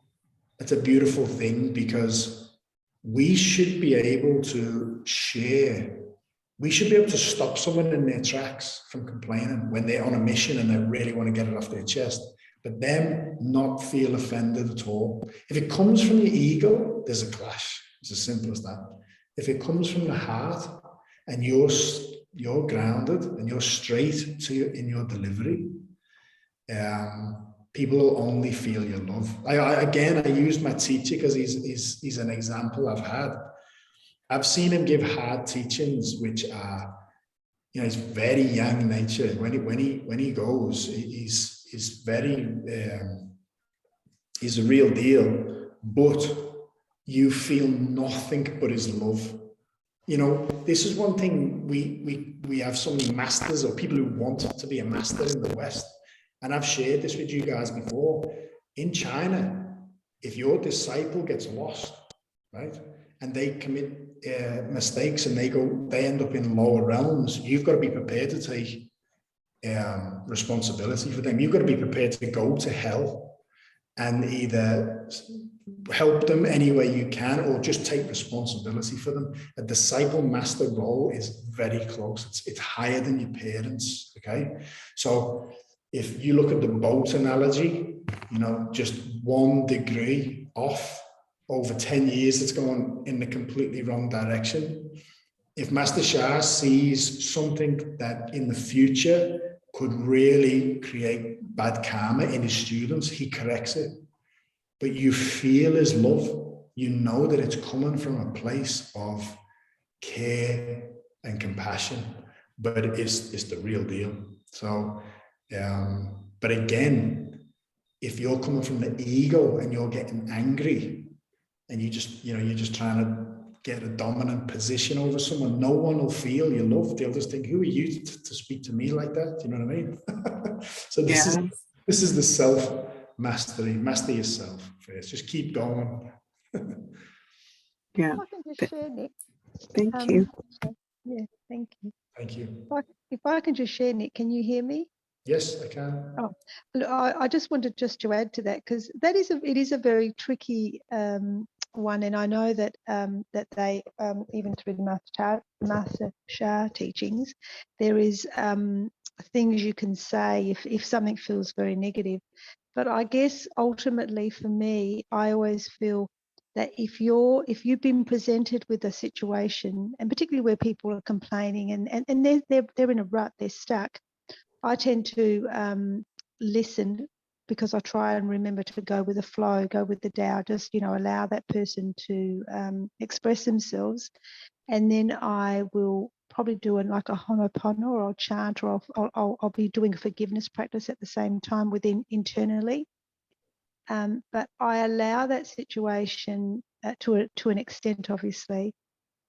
thing because we should be able to share. We should be able to stop someone in their tracks from complaining when they're on a mission and they really want to get it off their chest, but them not feel offended at all. If it comes from your ego, there's a clash. It's as simple as that. If it comes from the heart and you're grounded and you're straight in your delivery, people will only feel your love. I used my teacher because he's an example I've had. I've seen him give hard teachings, which are, he's very young in nature. When he goes, he's very, he's a real deal, but you feel nothing but his love. This is one thing we have so many masters or people who want to be a master in the West. And I've shared this with you guys before. In China, if your disciple gets lost, right, and they commit mistakes and they end up in lower realms, you've got to be prepared to take responsibility for them. You've got to be prepared to go to hell and either help them any way you can or just take responsibility for them. A disciple master role is very close. It's higher than your parents, okay? So if you look at the boat analogy, just 1 degree off over 10 years, it's going in the completely wrong direction. If Master Shah sees something that in the future could really create bad karma in his students, he corrects it. But you feel his love. You know that it's coming from a place of care and compassion. but it's the real deal. So, but again, if you're coming from the ego and you're getting angry and you're just trying to get a dominant position over someone, no one will feel your love. They'll just think, who are you to speak to me like that? You know what I mean? So this is the self-mastery. Master yourself first. Just keep going. Yeah. If I can just share, Nick. Thank you. Yeah, thank you. Thank you. If I can just share, Nick, can you hear me? Yes, I can. Oh, look, I just wanted just to add to that, because it is a very tricky one, and I know that that they even through the Master Shah teachings, there is things you can say if something feels very negative. But I guess ultimately for me, I always feel that if you've been presented with a situation, and particularly where people are complaining and they're in a rut, they're stuck, I tend to listen, because I try and remember to go with the flow, go with the Tao, just, allow that person to express themselves. And then I will probably do like a honopono, or I'll chant, or I'll be doing a forgiveness practice at the same time internally. But I allow that situation to an extent, obviously.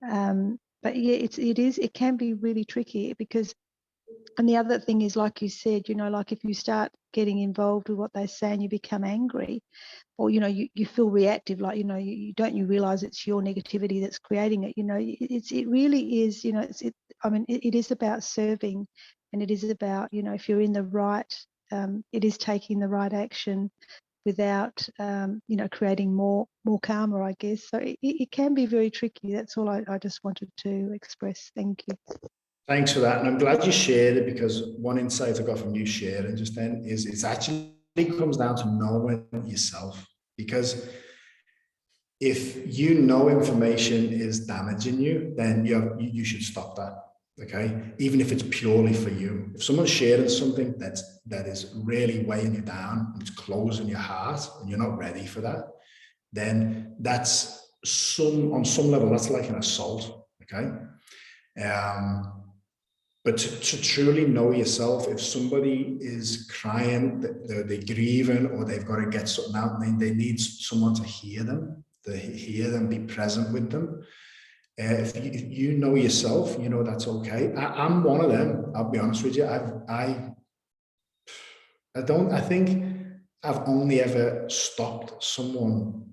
But yeah, it can be really tricky, because, and the other thing is, like you said, like if you start getting involved with what they say and you become angry, or, you feel reactive, like, you realize it's your negativity that's creating it. It really is, it is about serving, and it is about, if you're in the right, it is taking the right action without, creating more karma, I guess. So it can be very tricky. That's all I just wanted to express. Thank you. Thanks for that. And I'm glad you shared it, because one insight I got from you sharing just then is it actually comes down to knowing yourself. Because if you know information is damaging you, then you should stop that. Okay, even if it's purely for you. If someone's sharing something that is really weighing you down, and it's closing your heart, and you're not ready for that, then that's on some level that's like an assault. Okay, but to truly know yourself, if somebody is crying, they're grieving, or they've got to get something out, they need someone to hear them, be present with them. If you know yourself, that's okay. I'm one of them. I'll be honest with you. I think I've only ever stopped someone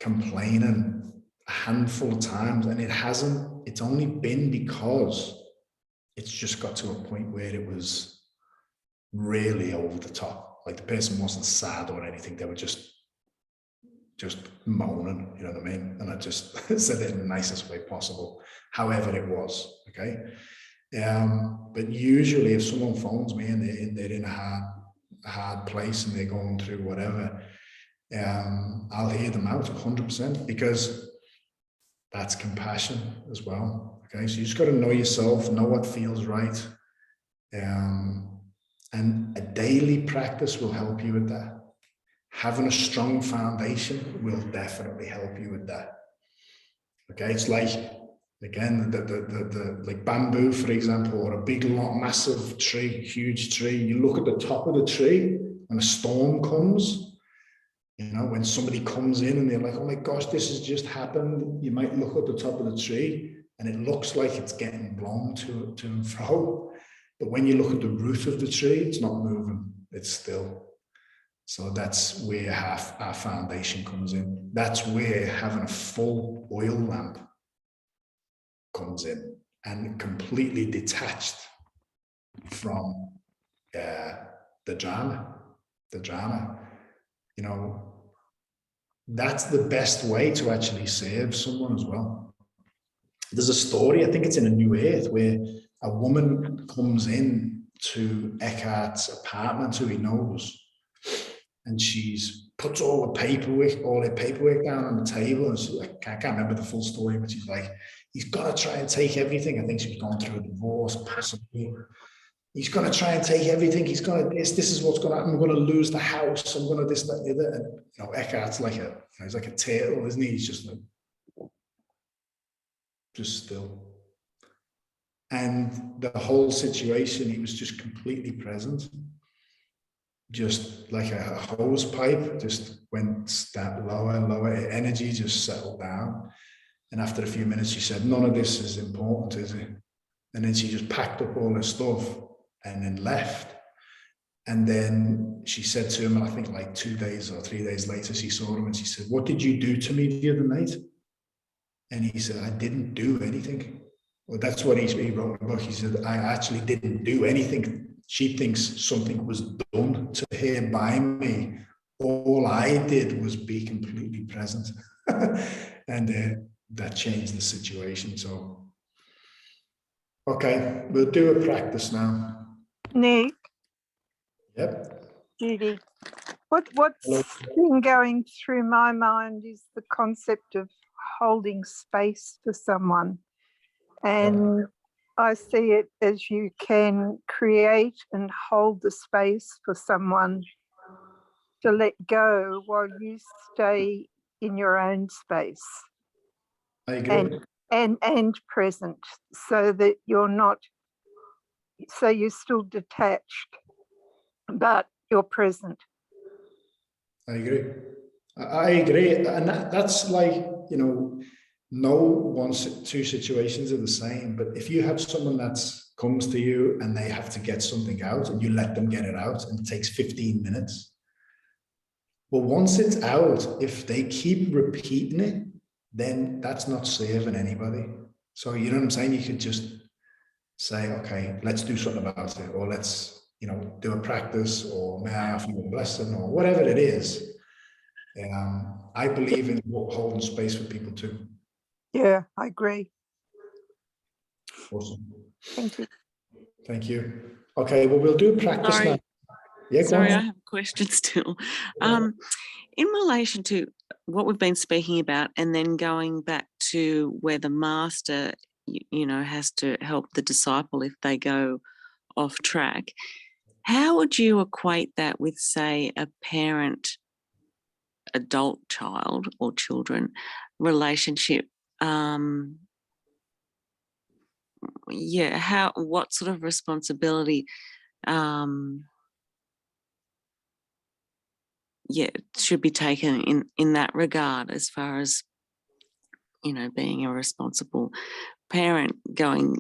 complaining a handful of times, and it's only been because it's just got to a point where it was really over the top. Like the person wasn't sad or anything. They were just moaning, you know what I mean? And I just said it in the nicest way possible, however it was, okay? But usually if someone phones me and they're in a hard place and they're going through whatever, I'll hear them out 100%, because that's compassion as well, okay? So you just got to know yourself, know what feels right. And a daily practice will help you with that. Having a strong foundation will definitely help you with that. Okay, it's like, again, the like bamboo, for example, or a big, long, massive tree, huge tree. You look at the top of the tree, and a storm comes. When somebody comes in and they're like, "Oh my gosh, this has just happened," you might look at the top of the tree, and it looks like it's getting blown to and fro. But when you look at the root of the tree, it's not moving; it's still. So that's where our foundation comes in. That's where having a full oil lamp comes in, and completely detached from the drama. That's the best way to actually serve someone as well. There's a story, I think it's in A New Earth, where a woman comes in to Eckhart's apartment, who he knows, and she's puts all her paperwork down on the table, and she's like, I can't remember the full story, but she's like, he's got to try and take everything. I think she's gone through a divorce, possibly. He's going to try and take everything. He's going to this is what's going to happen. I'm going to lose the house. I'm going to this, that, the other. And Eckhart's like he's like a turtle, isn't he? He's just still. And the whole situation, he was just completely present. Just like a hose pipe, just went that lower and lower. Energy just settled down. And after a few minutes, she said, none of this is important, is it? And then she just packed up all her stuff and then left. And then she said to him, I think like 2 days or 3 days later, she saw him and she said, what did you do to me the other night? And he said, I didn't do anything. Well, that's what he wrote in the book. He said, I actually didn't do anything. She thinks something was done to her by me. All I did was be completely present. And that changed the situation. So, okay, we'll do a practice now. Nick, Yep. Judy, what's been going through my mind is the concept of holding space for someone. And I see it as you can create and hold the space for someone to let go while you stay in your own space. I agree. And present, so that you're not, so you're still detached, but you're present. I agree. I agree. And that's like, you know, no two situations are the same. But if you have someone that comes to you and they have to get something out and you let them get it out and it takes 15 minutes. Well, once it's out, if they keep repeating it, then that's not serving anybody. So, you know what I'm saying? You could just say, okay, let's do something about it, or let's, you know, do a practice, or may I offer you a blessing, or whatever it is. I believe in holding space for people too. Yeah, I agree. Awesome. Thank you. Thank you. Okay, well, we'll do a practice now. Yeah, sorry, I have a question still. In relation to what we've been speaking about, and then going back to where the master, you know, has to help the disciple if they go off track, how would you equate that with, say, a parent, adult child or children relationship? What sort of responsibility should be taken in that regard, as far as, you know, being a responsible parent, going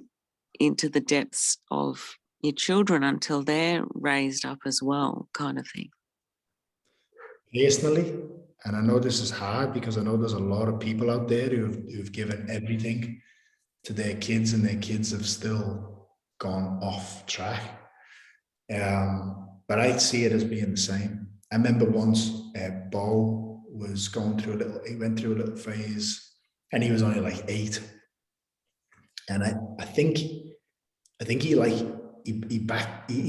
into the depths of your children until they're raised up as well, kind of thing? Personally, and I know this is hard because I know there's a lot of people out there who've given everything to their kids and their kids have still gone off track. But I see it as being the same. I remember once Bo was going through he went through a little phase and he was only like 8. And I think he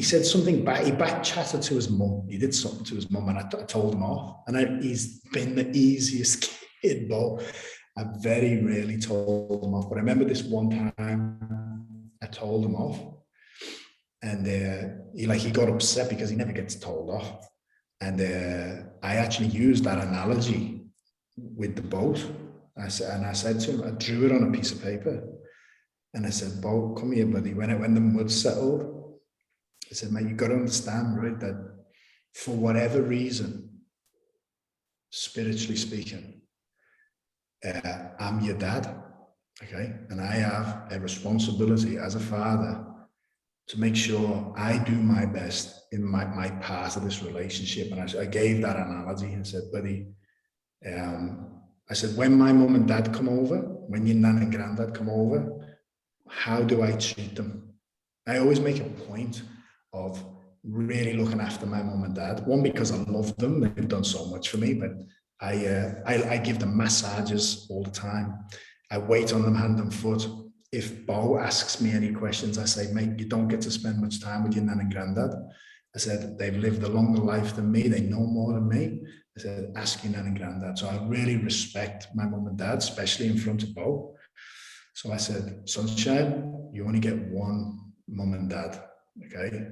said something back, he back chatted to his mum. He did something to his mum and I told him off. And he's been the easiest kid, Bo. I very rarely told him off, but I remember this one time I told him off. And he got upset because he never gets told off. And I actually used that analogy with the boat. I said to him, I drew it on a piece of paper. And I said, Bo, come here, buddy. When the mud settled, I said, mate, you got to understand, right, that for whatever reason, spiritually speaking, I'm your dad, okay? And I have a responsibility as a father to make sure I do my best in my part of this relationship. And I gave that analogy and said, buddy, I said, when my mum and dad come over, when your nan and granddad come over, how do I treat them? I always make a point of really looking after my mum and dad. One, because I love them, they've done so much for me, but I give them massages all the time. I wait on them hand and foot. If Bo asks me any questions, I say, mate, you don't get to spend much time with your nan and granddad. I said, they've lived a longer life than me. They know more than me. I said, ask your nan and granddad. So I really respect my mum and dad, especially in front of Bo. So I said, Sunshine, you only get one mum and dad, okay?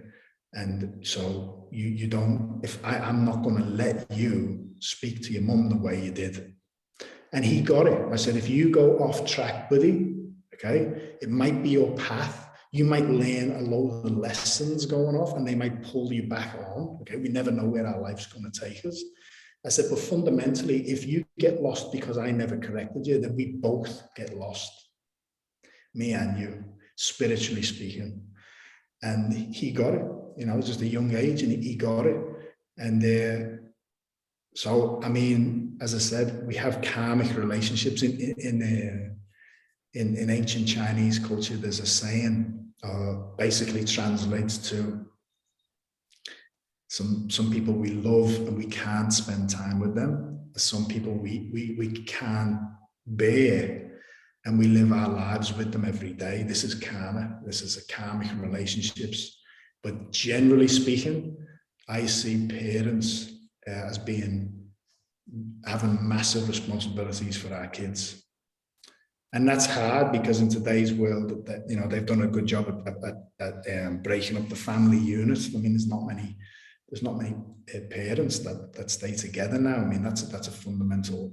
And so you don't, I'm not going to let you speak to your mum the way you did. And he got it. I said, if you go off track, buddy, okay, it might be your path. you might learn a load of lessons going off and they might pull you back on. Okay, we never know where our life's going to take us. I said, but fundamentally, if you get lost because I never corrected you, then we both get lost, me and you, spiritually speaking. And he got it, you know, just a young age, and he got it. And so, I mean, as I said, we have karmic relationships in ancient Chinese culture. There's a saying, basically translates to some people we love and we can't spend time with them. Some people we can't bear and we live our lives with them every day. This is karma. This is a karmic relationships. But generally speaking, I see parents as having massive responsibilities for our kids. And that's hard because in today's world, that, you know, they've done a good job at breaking up the family units. I mean, there's not many parents that stay together now. I mean, that's a fundamental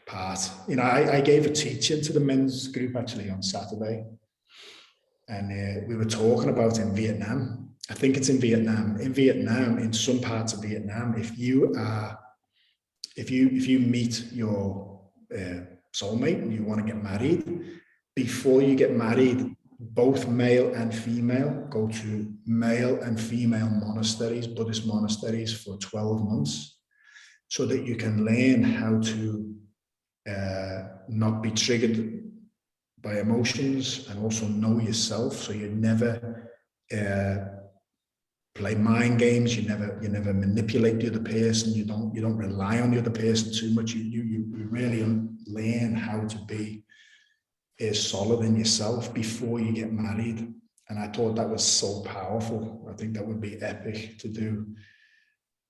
part. You know, I gave a teaching to the men's group actually on Saturday, and we were talking about in Vietnam. I think it's in Vietnam. In Vietnam, in some parts of Vietnam, if you meet your soulmate and you want to get married, before you get married, both male and female go to male and female monasteries, Buddhist monasteries, for 12 months, so that you can learn how to not be triggered by emotions and also know yourself. So you never play mind games. You never manipulate the other person. You don't rely on the other person too much. You really learn how to be solid in yourself before you get married. And I thought that was so powerful. I think that would be epic to do.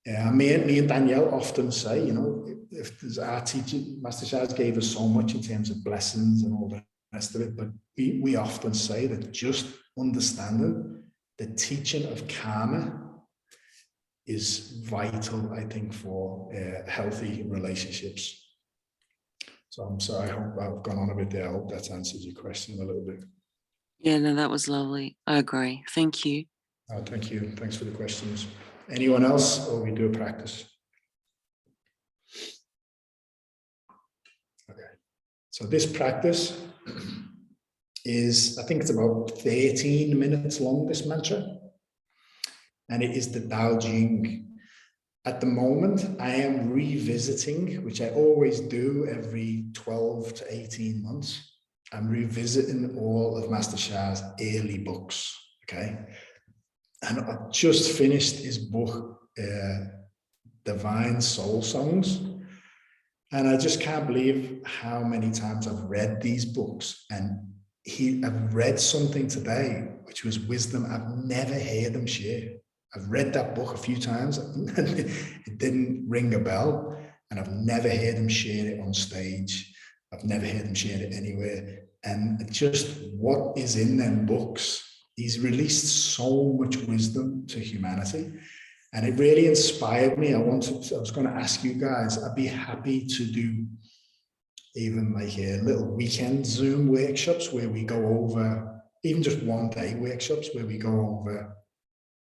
Me and Danielle often say, you know, if our teacher, Master Shaz gave us so much in terms of blessings and all the rest of it, but we often say that just understanding the teaching of karma is vital, I think, for healthy relationships. So I'm sorry, I hope I've gone on a bit there. I hope that answers your question a little bit. Yeah, no, that was lovely. I agree. Thank you. Oh, thank you. Thanks for the questions. Anyone else, or we do a practice? Okay. So this practice is, I think it's about 13 minutes long, this mantra. And it is the Tao Ching. At the moment, I am revisiting, which I always do every 12 to 18 months. I'm revisiting all of Master Shah's early books, okay? And I've just finished his book, Divine Soul Songs. And I just can't believe how many times I've read these books. And I've read something today, which was wisdom I've never heard him share. I've read that book a few times and it didn't ring a bell, and I've never heard him share it on stage. I've never heard him share it anywhere. And just what is in them books, he's released so much wisdom to humanity. And it really inspired me. I was going to ask you guys, I'd be happy to do even like a little weekend Zoom workshops where we go over, even just one day workshops where we go over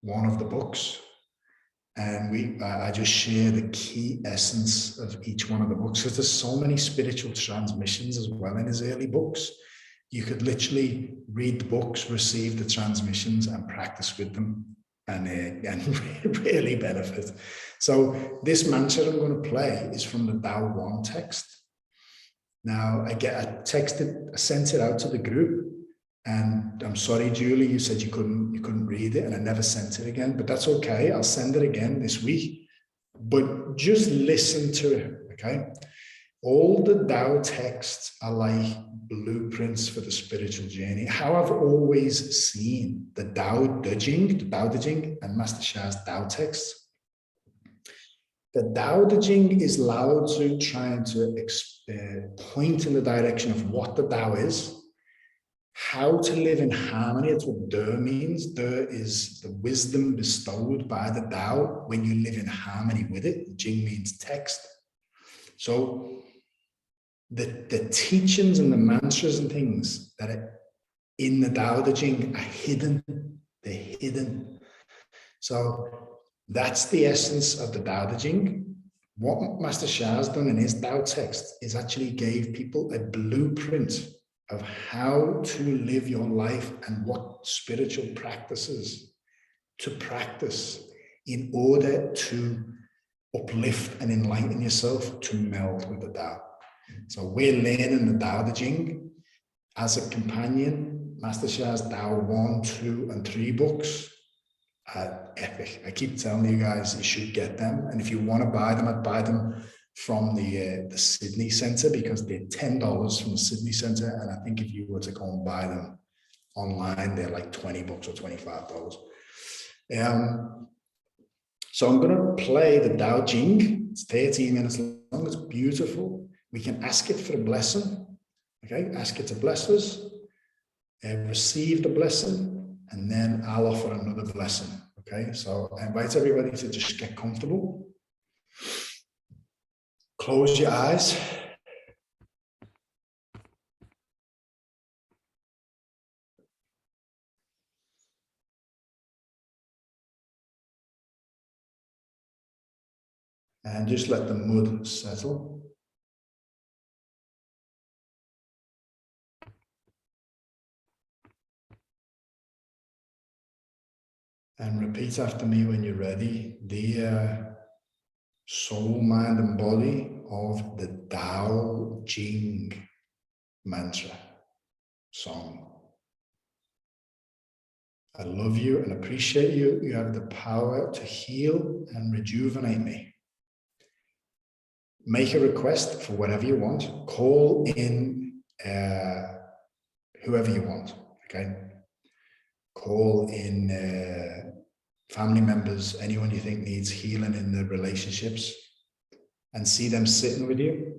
one of the books, and I just share the key essence of each one of the books, because there's so many spiritual transmissions as well in his early books. You could literally read the books, receive the transmissions, and practice with them, and really benefit. So this mantra I'm going to play is from the Tao 1 text. Now I sent it out to the group. And I'm sorry, Julie, you said you couldn't read it, and I never sent it again, but that's okay. I'll send it again this week, but just listen to it, okay? All the Tao texts are like blueprints for the spiritual journey. How I've always seen the Tao Te Ching and Master Shah's Tao texts. The Tao Te Ching is Lao Tzu trying to point in the direction of what the Tao is, how to live in harmony. That's what De means. De is the wisdom bestowed by the Tao when you live in harmony with it. The Jing means text. So the teachings and the mantras and things that in the Tao Te Ching are hidden. They're hidden. So that's the essence of the Tao Te Ching. What Master Sha has done in his Tao text is actually gave people a blueprint of how to live your life and what spiritual practices to practice in order to uplift and enlighten yourself to meld with the Tao. So we're learning the Tao Te Ching as a companion. Master Sha's Tao 1, 2, and 3 books are epic. I keep telling you guys, you should get them. And if you want to buy them, I'd buy them from the Sydney Centre, because they're $10 from the Sydney Centre. And I think if you were to go and buy them online, they're like $20 or $25. So I'm going to play the Tao Ching. It's 13 minutes long. It's beautiful. We can ask it for a blessing. Okay, ask it to bless us, receive the blessing, and then I'll offer another blessing. Okay, so I invite everybody to just get comfortable. Close your eyes. And just let the mud settle. And repeat after me when you're ready, the soul, mind, and body of the Tao Ching mantra song. I love you and appreciate you. You have the power to heal and rejuvenate me. Make a request for whatever you want. Call in whoever you want, okay? Call in family members, anyone you think needs healing in their relationships, and see them sitting with you,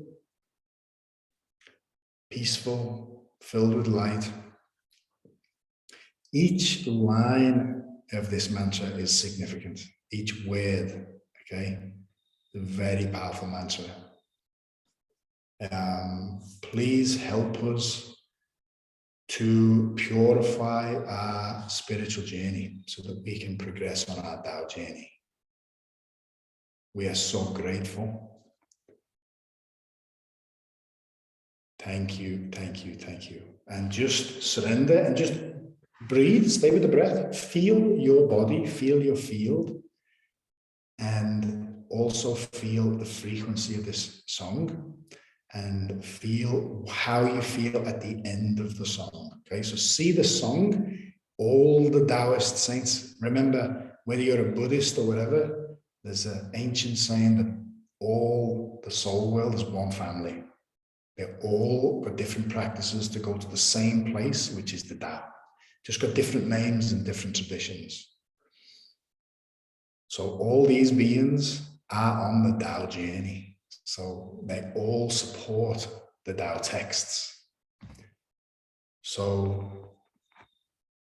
peaceful, filled with light. Each line of this mantra is significant. Each word, okay? A very powerful mantra. Please help us to purify our spiritual journey so that we can progress on our Tao journey. We are so grateful. Thank you, thank you, thank you. And just surrender and just breathe, stay with the breath, feel your body, feel your field, and also feel the frequency of this song. And feel how you feel at the end of the song. Okay, so see the song, all the Taoist saints. Remember, whether you're a Buddhist or whatever, there's an ancient saying that all the soul world is one family. They're all got different practices to go to the same place, which is the Tao. Just got different names and different traditions. So all these beings are on the Tao journey. So they all support the Tao texts. So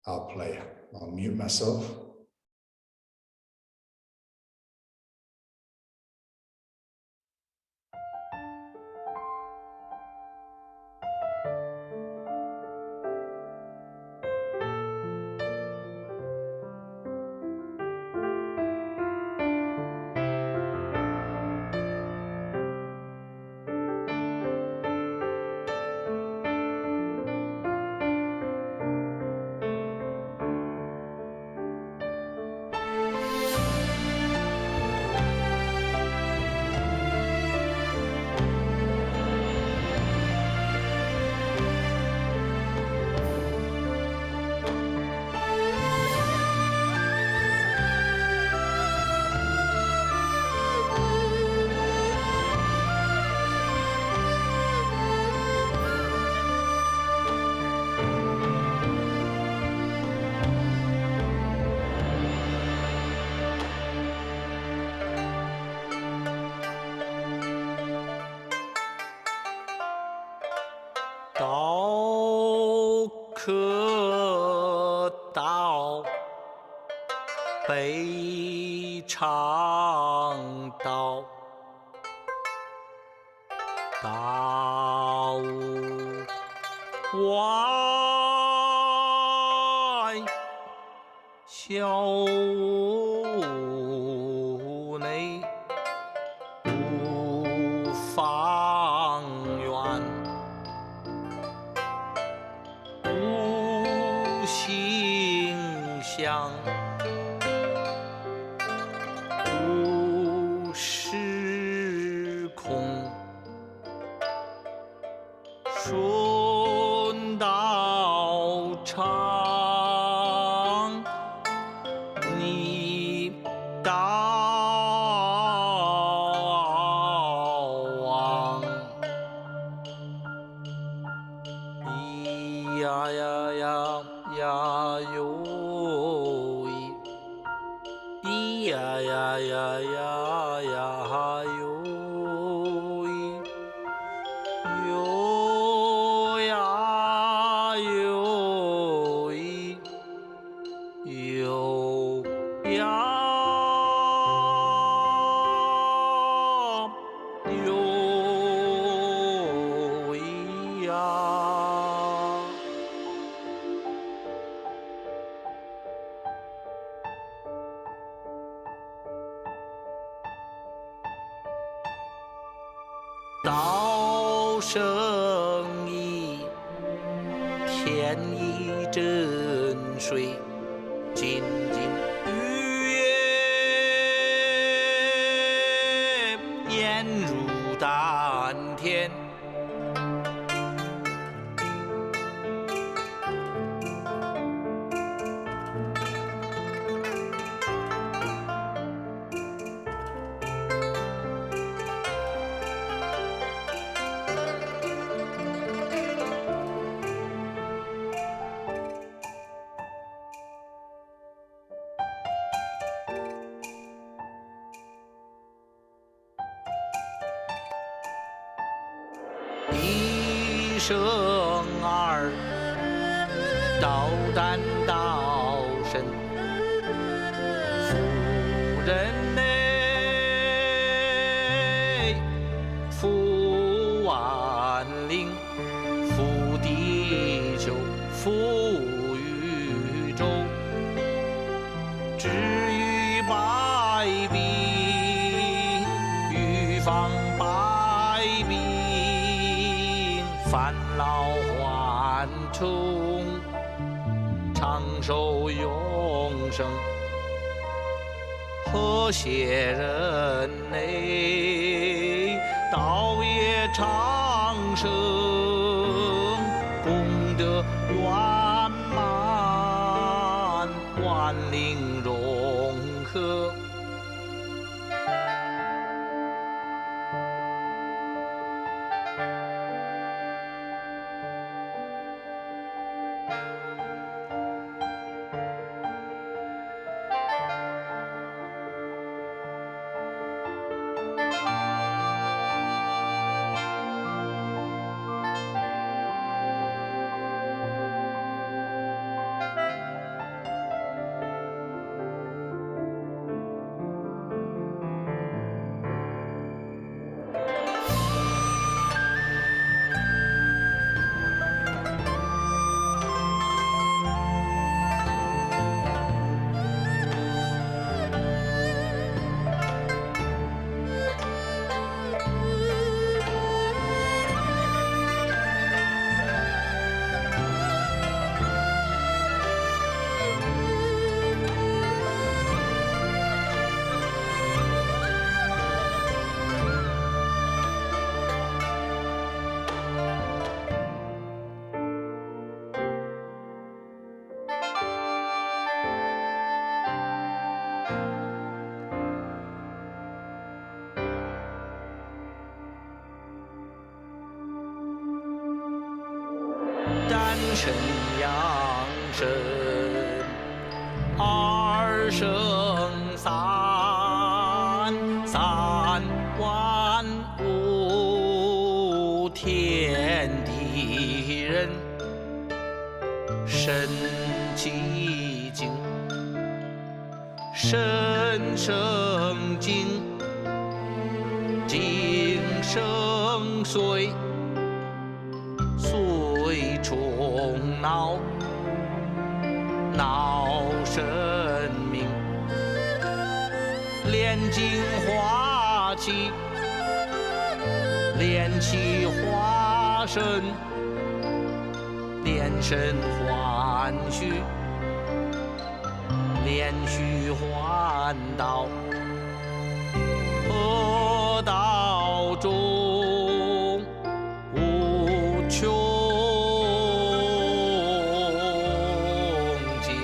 I'll play. I'll mute myself. Tao Ke Tao Bei Chang Tao Tao Wang 小内无方圆，无形象，无时空，顺道场，逆道往，咿呀呀呀呀哟咦，咿呀呀呀呀呀哟咦，哟呀哟咦，哟呀哟咿呀。道生一，天一真水，金金玉液，颜如丹田。一生二，道丹道神，夫人类，夫万灵，夫地球，夫宇宙，治愈百病，预防百病。返老还童，长寿永生，和谐人类，道业长生，功德圆满，万灵融合。丹身养生，二生三，三万物天地人，身气精，身生精，精生髓。髓冲脑，脑生炼精化气，炼气化神，炼神还虚，炼虚还道，合道中无穷尽。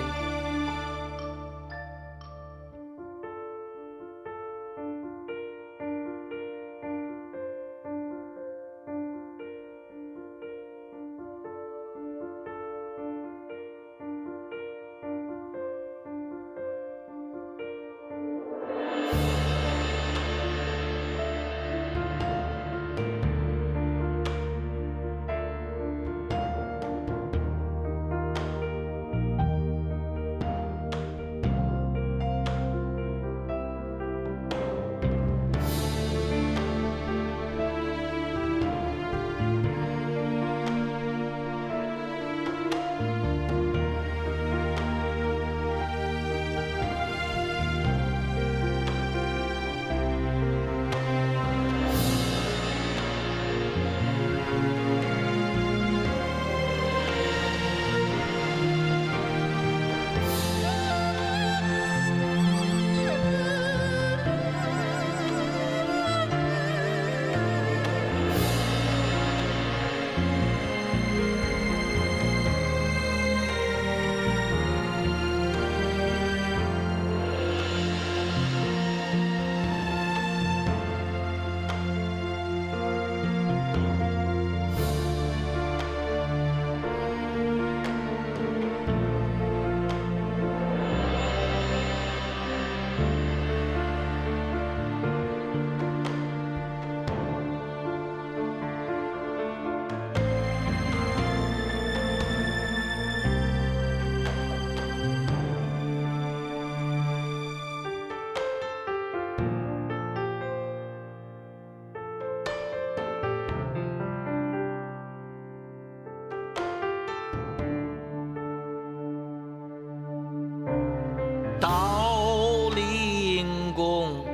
道灵宫，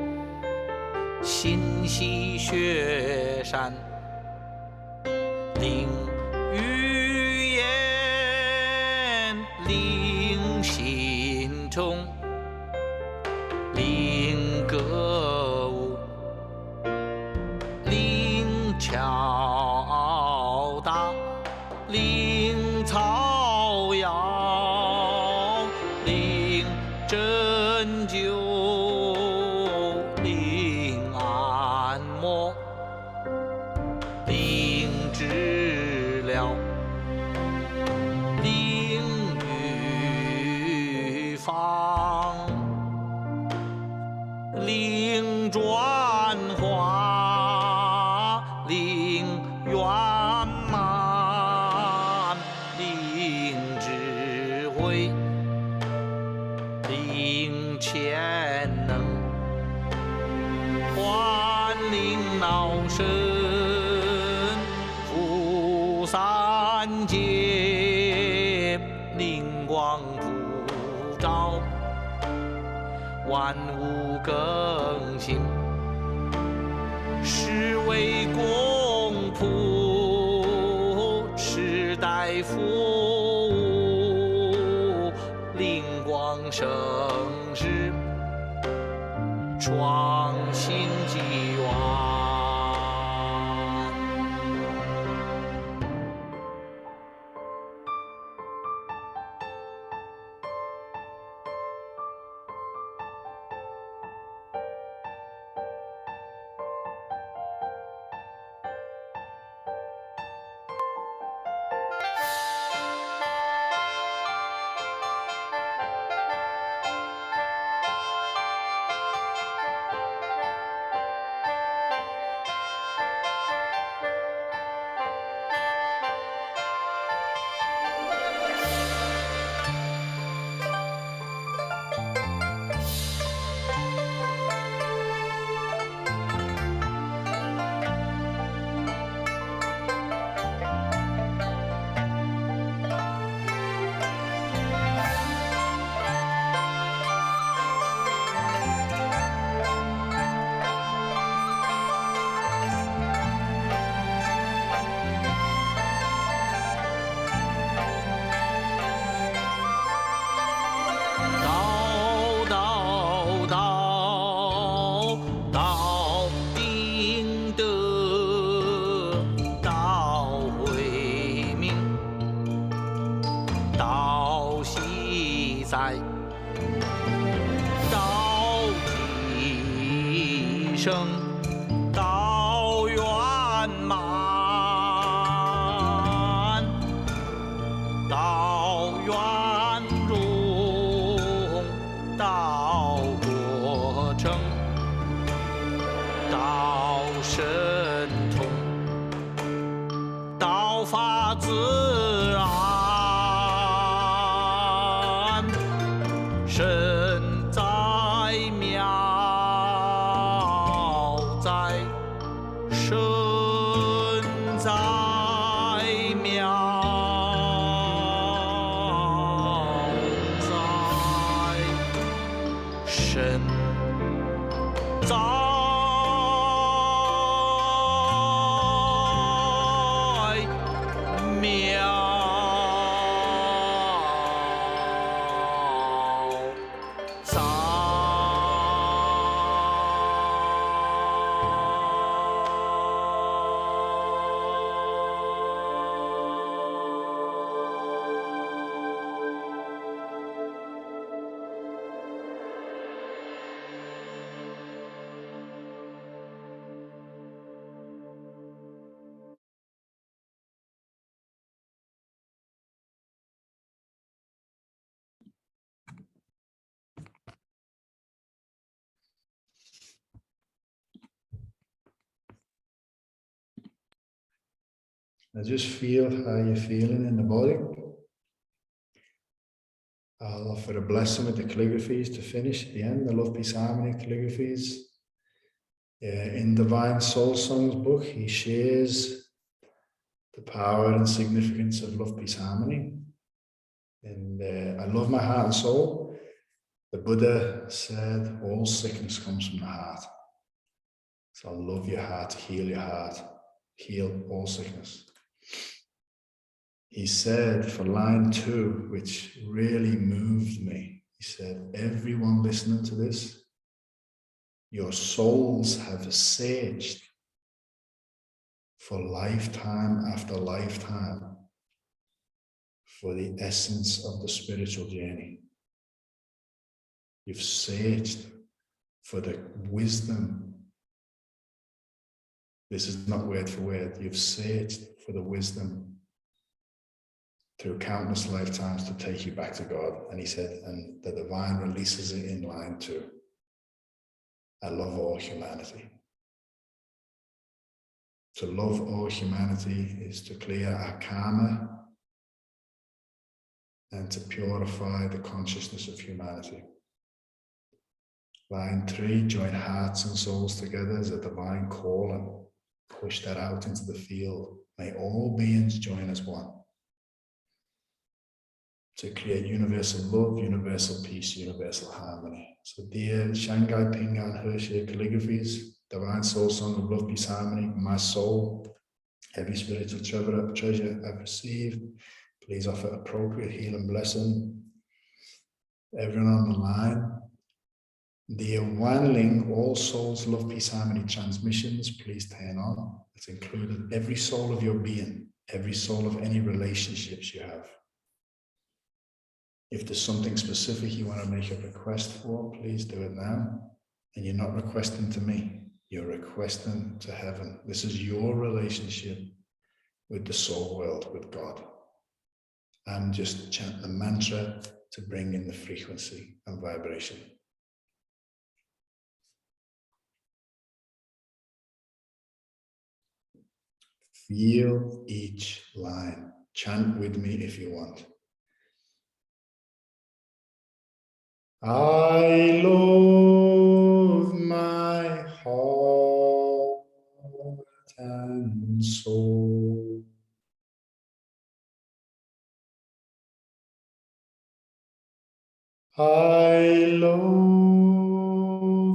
心系雪山，灵语言，灵心中，灵歌舞，灵敲打，灵草摇，灵针灸，灵按摩，灵治疗，灵预防，灵转化，灵圆满，灵智慧，灵潜能，幻灵脑神，福三界，灵光普照，万物更新，是为公仆，时代服务，灵光盛世，创新纪元。在，道一生，道圆满，道圆融，道过程，道神通，道法自然，神在妙在，神在妙在，神在妙在。Now just feel how you're feeling in the body. I'll offer a blessing with the calligraphies to finish at the end, the Love, Peace, Harmony calligraphies. In Divine Soul Songs book, he shares the power and significance of love, peace, harmony. And I love my heart and soul. The Buddha said all sickness comes from the heart. So love your heart, heal your heart, heal all sickness. He said for line 2, which really moved me, he said, everyone listening to this, your souls have searched for lifetime after lifetime for the essence of the spiritual journey. You've searched for the wisdom. This is not word for word. You've searched for the wisdom through countless lifetimes to take you back to God. And he said, and the divine releases it in line 2. I love all humanity. To love all humanity is to clear our karma and to purify the consciousness of humanity. Line 3, join hearts and souls together as a divine calling. Push that out into the field. May all beings join as one. To create universal love, universal peace, universal harmony. So dear Shanghai Pingan Hershey calligraphies, Divine Soul Song of Love, Peace, Harmony, my soul, every spiritual treasure I've received, please offer appropriate healing blessing. Everyone on the line, the Wanling All Souls Love, Peace, Harmony transmissions, please turn on. It's included every soul of your being, every soul of any relationships you have. If there's something specific you want to make a request for, please do it now. And you're not requesting to me, you're requesting to heaven. This is your relationship with the soul world, with God. I'm just chanting the mantra to bring in the frequency and vibration. Feel each line. Chant with me if you want. I love my heart and soul. I love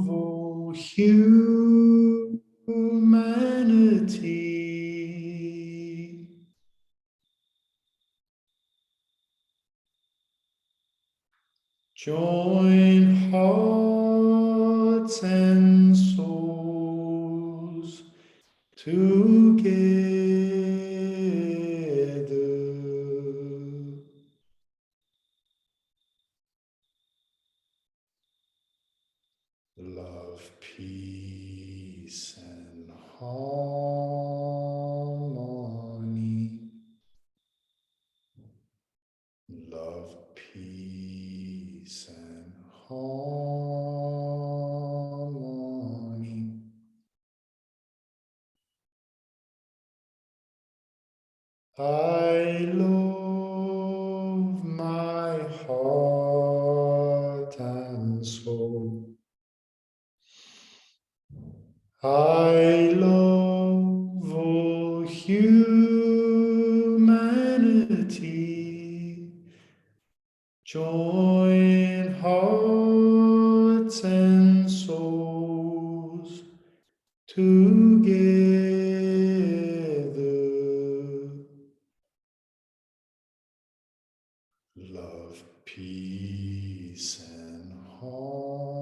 all humanity. Join hearts and souls together. love, peace, and harmony. I love my heart and soul. I love all humanity. Join hearts and souls together. Love, peace, and harmony.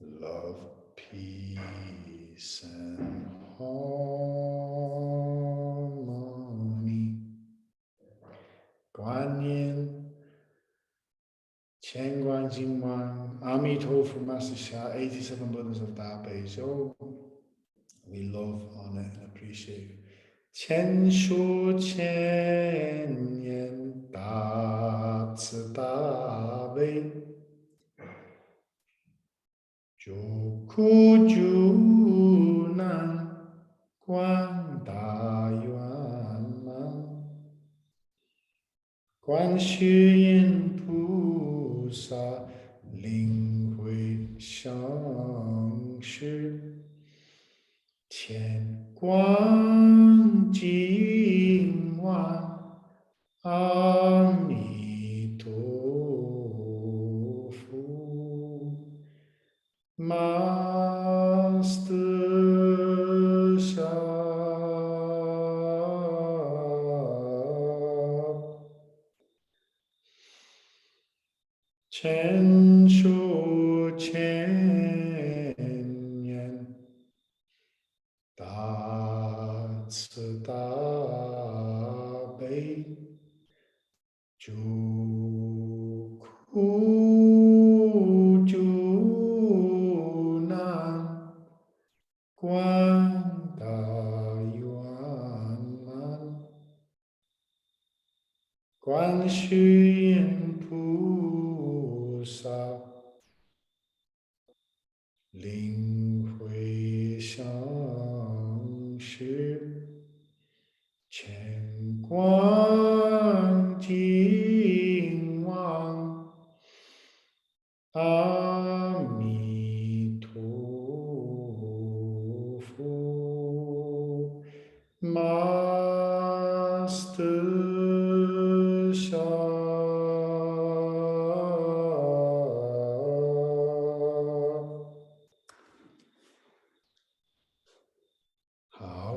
Love, peace, and harmony. Guan Yin, Chen Guan Jin Wang, Ami Tofu Master Sha, 87 Brothers of Da Bei Zhou. We love, honor, and appreciate you. Chen Shu Chen Yen Da Ci Da Bei. Zhou Ku Ju Nan Guan Da Yuan Man. Guan Xu Yin Pu Sa Ling Hui Shang Shi. Tian Guang Jing Wan Ami To Fu. Master Sha. Chen Shu Chen Yan Da Ci Da Bei. Zhu Ku Ju Nan Guan Da Yuan Man. Guan Xu Yin Pu Sa Ling Hui Shang Shi. Chen Guang Jing Wang Ami To Fu. Master Sha. How?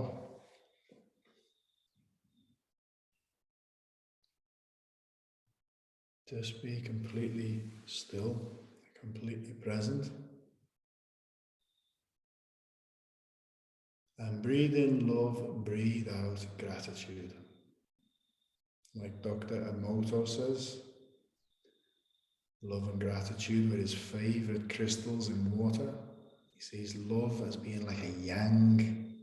Just be completely still, completely present. And breathe in love, breathe out gratitude. Like Dr. Emoto says, love and gratitude were his favorite crystals in water. He sees love as being like a yang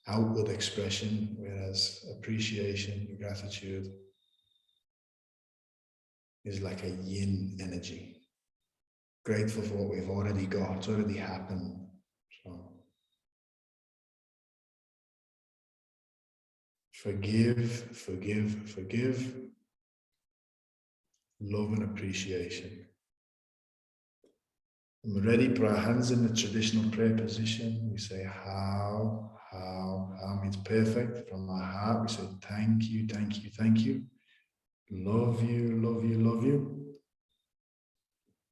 outward expression, whereas appreciation, gratitude is like a yin energy. Grateful for what we've already got, it's already happened. So forgive, forgive, forgive. Love and appreciation. When we're ready, put our hands in the traditional prayer position. We say how means perfect. From our heart, we say thank you, thank you, thank you. Love you, love you, love you.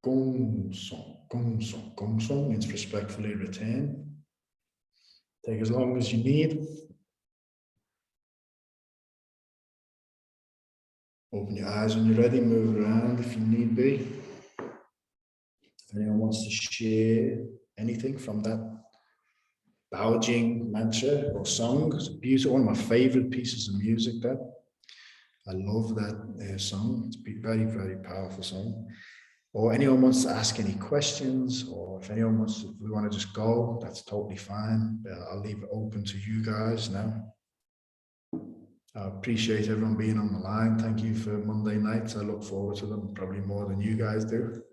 Gong song, gong song, gong song means respectfully return. Take as long as you need. Open your eyes when you're ready, move around if you need be. If anyone wants to share anything from that Bao Jing mantra or song, it's beautiful, one of my favorite pieces of music that. I love that song. It's a very, very powerful song. Or anyone wants to ask any questions, or if anyone wants to, if we want to just go, that's totally fine. But I'll leave it open to you guys now. I appreciate everyone being on the line. Thank you for Monday nights. I look forward to them probably more than you guys do.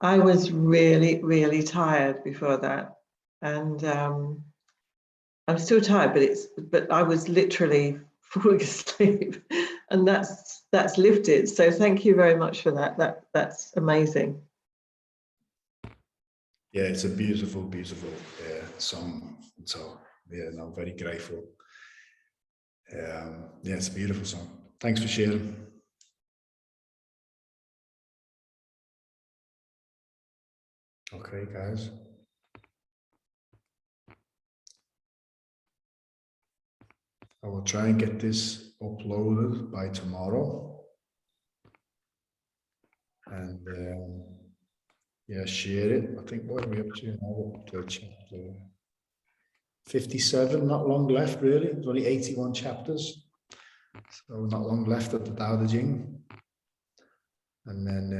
I was really, really tired before that, and I'm still tired, but I was literally falling asleep, and that's lifted. So thank you very much for that. That's amazing. Yeah, it's a beautiful, beautiful song. So yeah, no, very grateful. Yeah, it's a beautiful song. Thanks for sharing. Okay, guys. I will try and get this uploaded by tomorrow. And yeah, share it. I think what are we up to now? Up to chapter 57, not long left really. There's only 81 chapters. So not long left of the Tao Te Ching. And then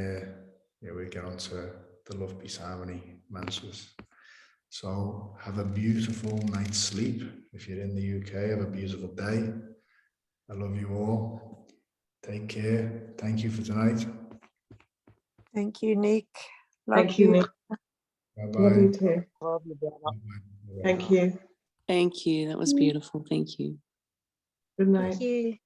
yeah, we get on to the Love, Peace, Harmony mantras. So have a beautiful night's sleep. If you're in the UK, have a beautiful day. I love you all. Take care. Thank you for tonight. Thank you, Nick. Thank you, Nick. Bye-bye. Love you too. Bye-bye. Thank you. Thank you. That was beautiful. Thank you. Good night. Thank you.